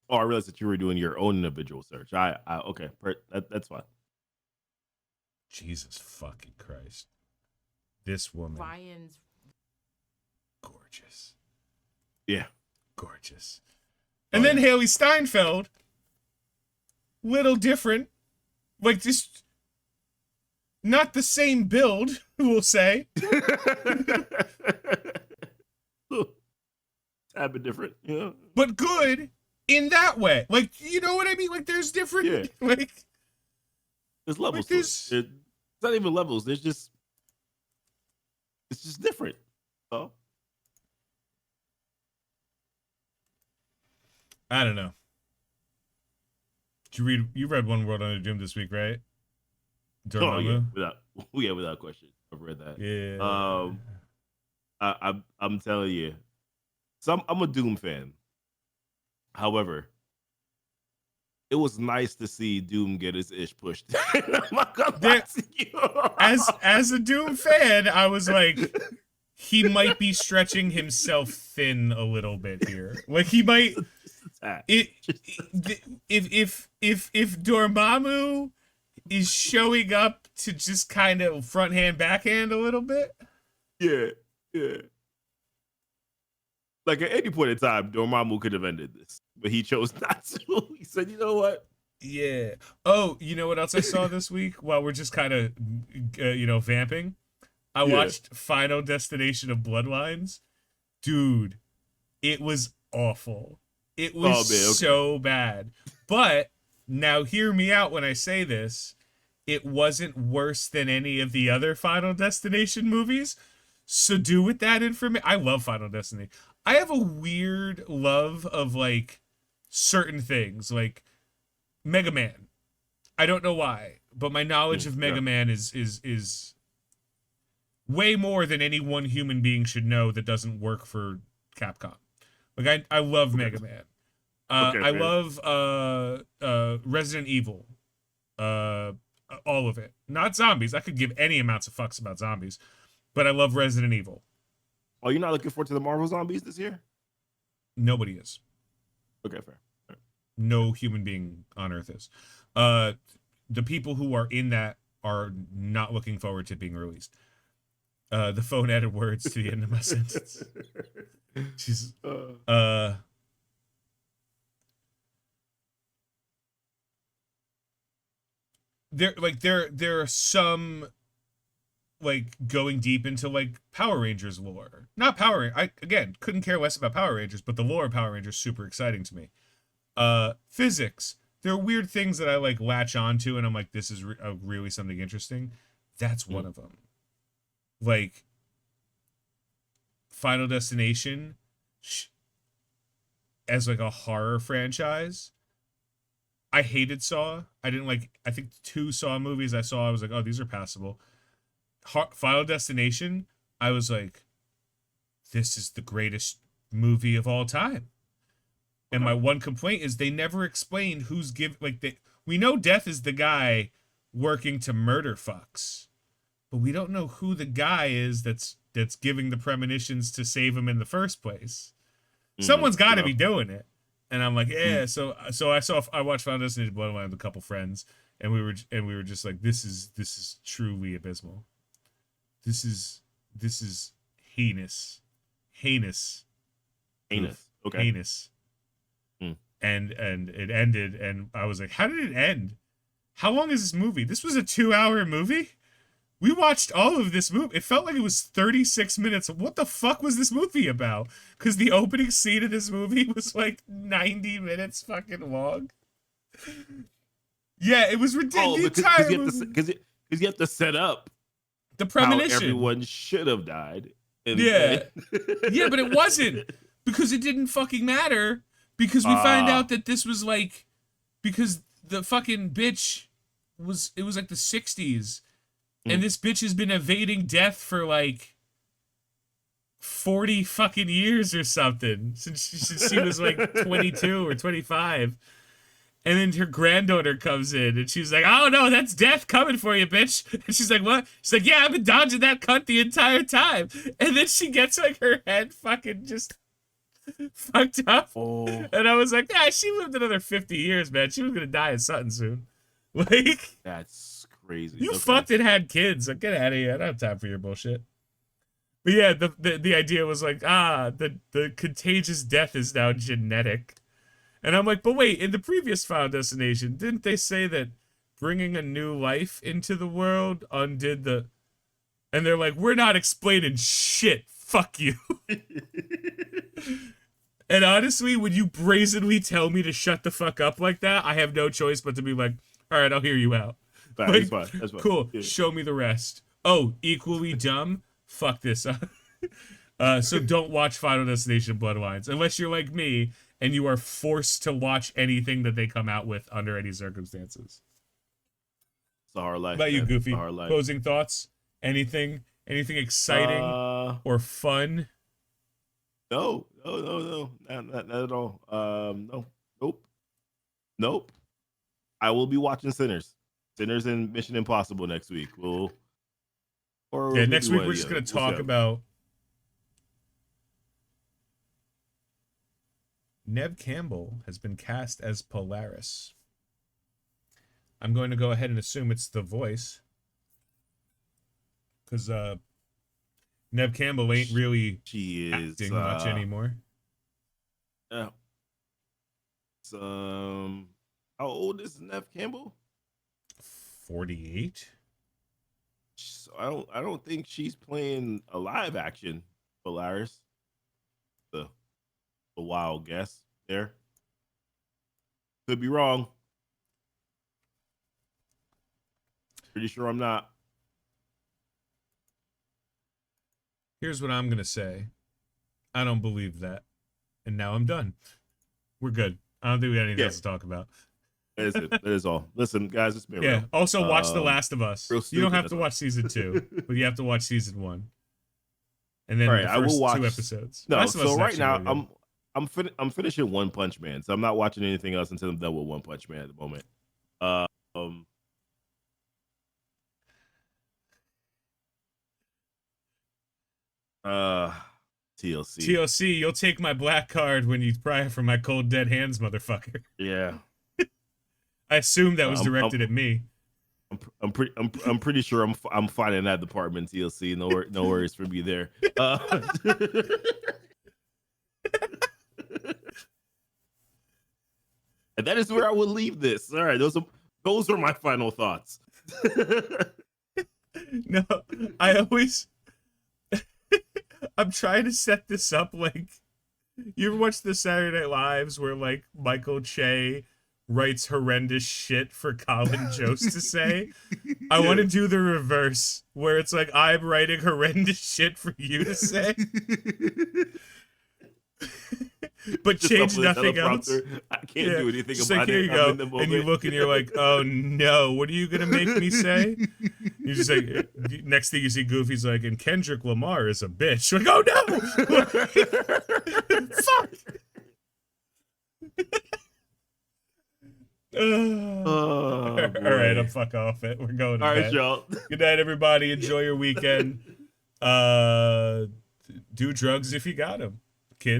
Oh, I realized that you were doing your own individual search. Okay, that's fine. Jesus fucking Christ. This woman. Ryan's gorgeous. Yeah. Gorgeous. And then Haley Steinfeld. Little different. Like, just not the same build, we'll say. A bit different, you know. But good in that way. Like, you know what I mean? Like, there's different like there's levels like to it. It's not even levels. It's just different. Oh. I don't know. Did you read One World Under Doom this week, right? Without question. I've read that. Yeah. I'm telling you. So I'm a Doom fan. However, it was nice to see Doom get his ish pushed. As a Doom fan, I was like, he might be stretching himself thin a little bit here. Like, he might. If Dormammu is showing up to just kind of front hand backhand a little bit. Yeah. Like at any point in time, Dormammu could have ended this, but he chose not to. He said, "You know what? Yeah. Oh, you know what else I saw this week? While we're just kind of, vamping. I Yeah. watched Final Destination of Bloodlines. Dude, it was awful. It was Oh, man, okay. so bad. But now hear me out when I say this. It wasn't worse than any of the other Final Destination movies. So do with that information. I love Final Destiny. I have a weird love of like certain things, like Mega Man. I don't know why, but my knowledge of Mega Yeah. Man is way more than any one human being should know that doesn't work for Capcom. Like I love Mega Man. Okay, I fair. love Resident Evil. All of it. Not zombies. I could give any amounts of fucks about zombies, but I love Resident Evil. Oh, you're not looking forward to the Marvel Zombies this year? Nobody is. Okay, fair. No human being on Earth is. The people who are in that are not looking forward to being released. The phone added words to the end of my sentence. She's there are some like going deep into like Power Rangers lore. Not Power I again couldn't care less about Power Rangers, but the lore of Power Rangers is super exciting to me. Physics. There are weird things that I like latch onto and I'm like, this is really something interesting. That's one of them. Like Final Destination as like a horror franchise. I hated Saw. I didn't like, I think 2 Saw movies I saw, I was like, oh, these are passable. Final Destination, I was like, this is the greatest movie of all time. And my one complaint is they never explained who's we know Death is the guy working to murder fucks, but we don't know who the guy is that's giving the premonitions to save him in the first place. Someone's got to be doing it. And I'm like, yeah. So I watched Final Destination Bloodline with a couple friends, and we were just like, this is truly abysmal. This is heinous. Okay. Heinous. And it ended, and I was like, how did it end? How long is this movie? This was a 2-hour movie? We watched all of this movie. It felt like it was 36 minutes. What the fuck was this movie about? Because the opening scene of this movie was like 90 minutes fucking long. Yeah, it was ridiculous. Because you have to set up the premonition. How everyone should have died. Yeah. Yeah, but it wasn't. Because it didn't fucking matter. Because we find out that this was like, because the fucking bitch it was like the 60s. And this bitch has been evading death for like 40 fucking years or something. Since she was like 22 or 25. And then her granddaughter comes in and she's like, oh no, that's death coming for you, bitch. And she's like, what? She's like, yeah, I've been dodging that cunt the entire time. And then she gets like her head fucking just fucked up. And I was like, yeah, she lived another 50 years, man. She was gonna die of something soon. Like, that's crazy. You fucked and had kids. Like, get out of here. I don't have time for your bullshit. But yeah, the idea was like, the contagious death is now genetic. And I'm like, but wait, in the previous Final Destination, didn't they say that bringing a new life into the world undid the... And they're like, we're not explaining shit. Fuck you. And honestly, when you brazenly tell me to shut the fuck up like that, I have no choice but to be like, all right, I'll hear you out. That's fine. Cool. Yeah. Show me the rest. Oh, equally dumb? Fuck this. So don't watch Final Destination Bloodlines unless you're like me and you are forced to watch anything that they come out with under any circumstances. It's a hard life. What about you, Goofy? Closing thoughts? Anything exciting or fun? No, not at all. Nope. I will be watching Sinners and Mission Impossible next week. Next week we're just gonna talk about Neve Campbell has been cast as Polaris. I'm going to go ahead and assume it's The Voice, because Neve Campbell ain't really acting much anymore. Yeah. How old is Neve Campbell? 48. I don't think she's playing a live action Polaris. The a wild guess there. Could be wrong. Pretty sure I'm not. Here's what I'm gonna say. I don't believe that. And now I'm done. We're good. I don't think we got anything else to talk about. That is it. That is all. Listen, guys, it's been Yeah. real. Also, watch The Last of Us. real You don't stupid, have that's to all. watch season 2, but you have to watch season 1. And then All right, the I will first watch 2 episodes. No, Last of Us so is right actually now really good. I'm finishing One Punch Man, so I'm not watching anything else until I'm done with One Punch Man at the moment. Um, TLC. TLC, you'll take my black card when you pry for my cold dead hands, motherfucker. Yeah, I assume that was I'm- directed at me. I'm pretty sure I'm finding that department TLC. No worries for me there. And that is where I will leave this. All right, those are my final thoughts. No, I always I'm trying to set this up like, you ever watch the Saturday Night Lives where like Michael Che writes horrendous shit for Colin Jost to say? I want to do the reverse where it's like I'm writing horrendous shit for you to say. But Just change up with a nothing else. teleprompter. I can't do anything Just about like, here it. you I'm go. in the And you moment. look and you're like, oh no, what are you gonna make me say? You just like, next thing you see Goofy's like, and Kendrick Lamar is a bitch. You're like, oh no! Fuck! Oh, All right, I'm fuck off it. We're going to all right, bed. y'all. Good night, everybody. Enjoy your weekend. Do drugs if you got them.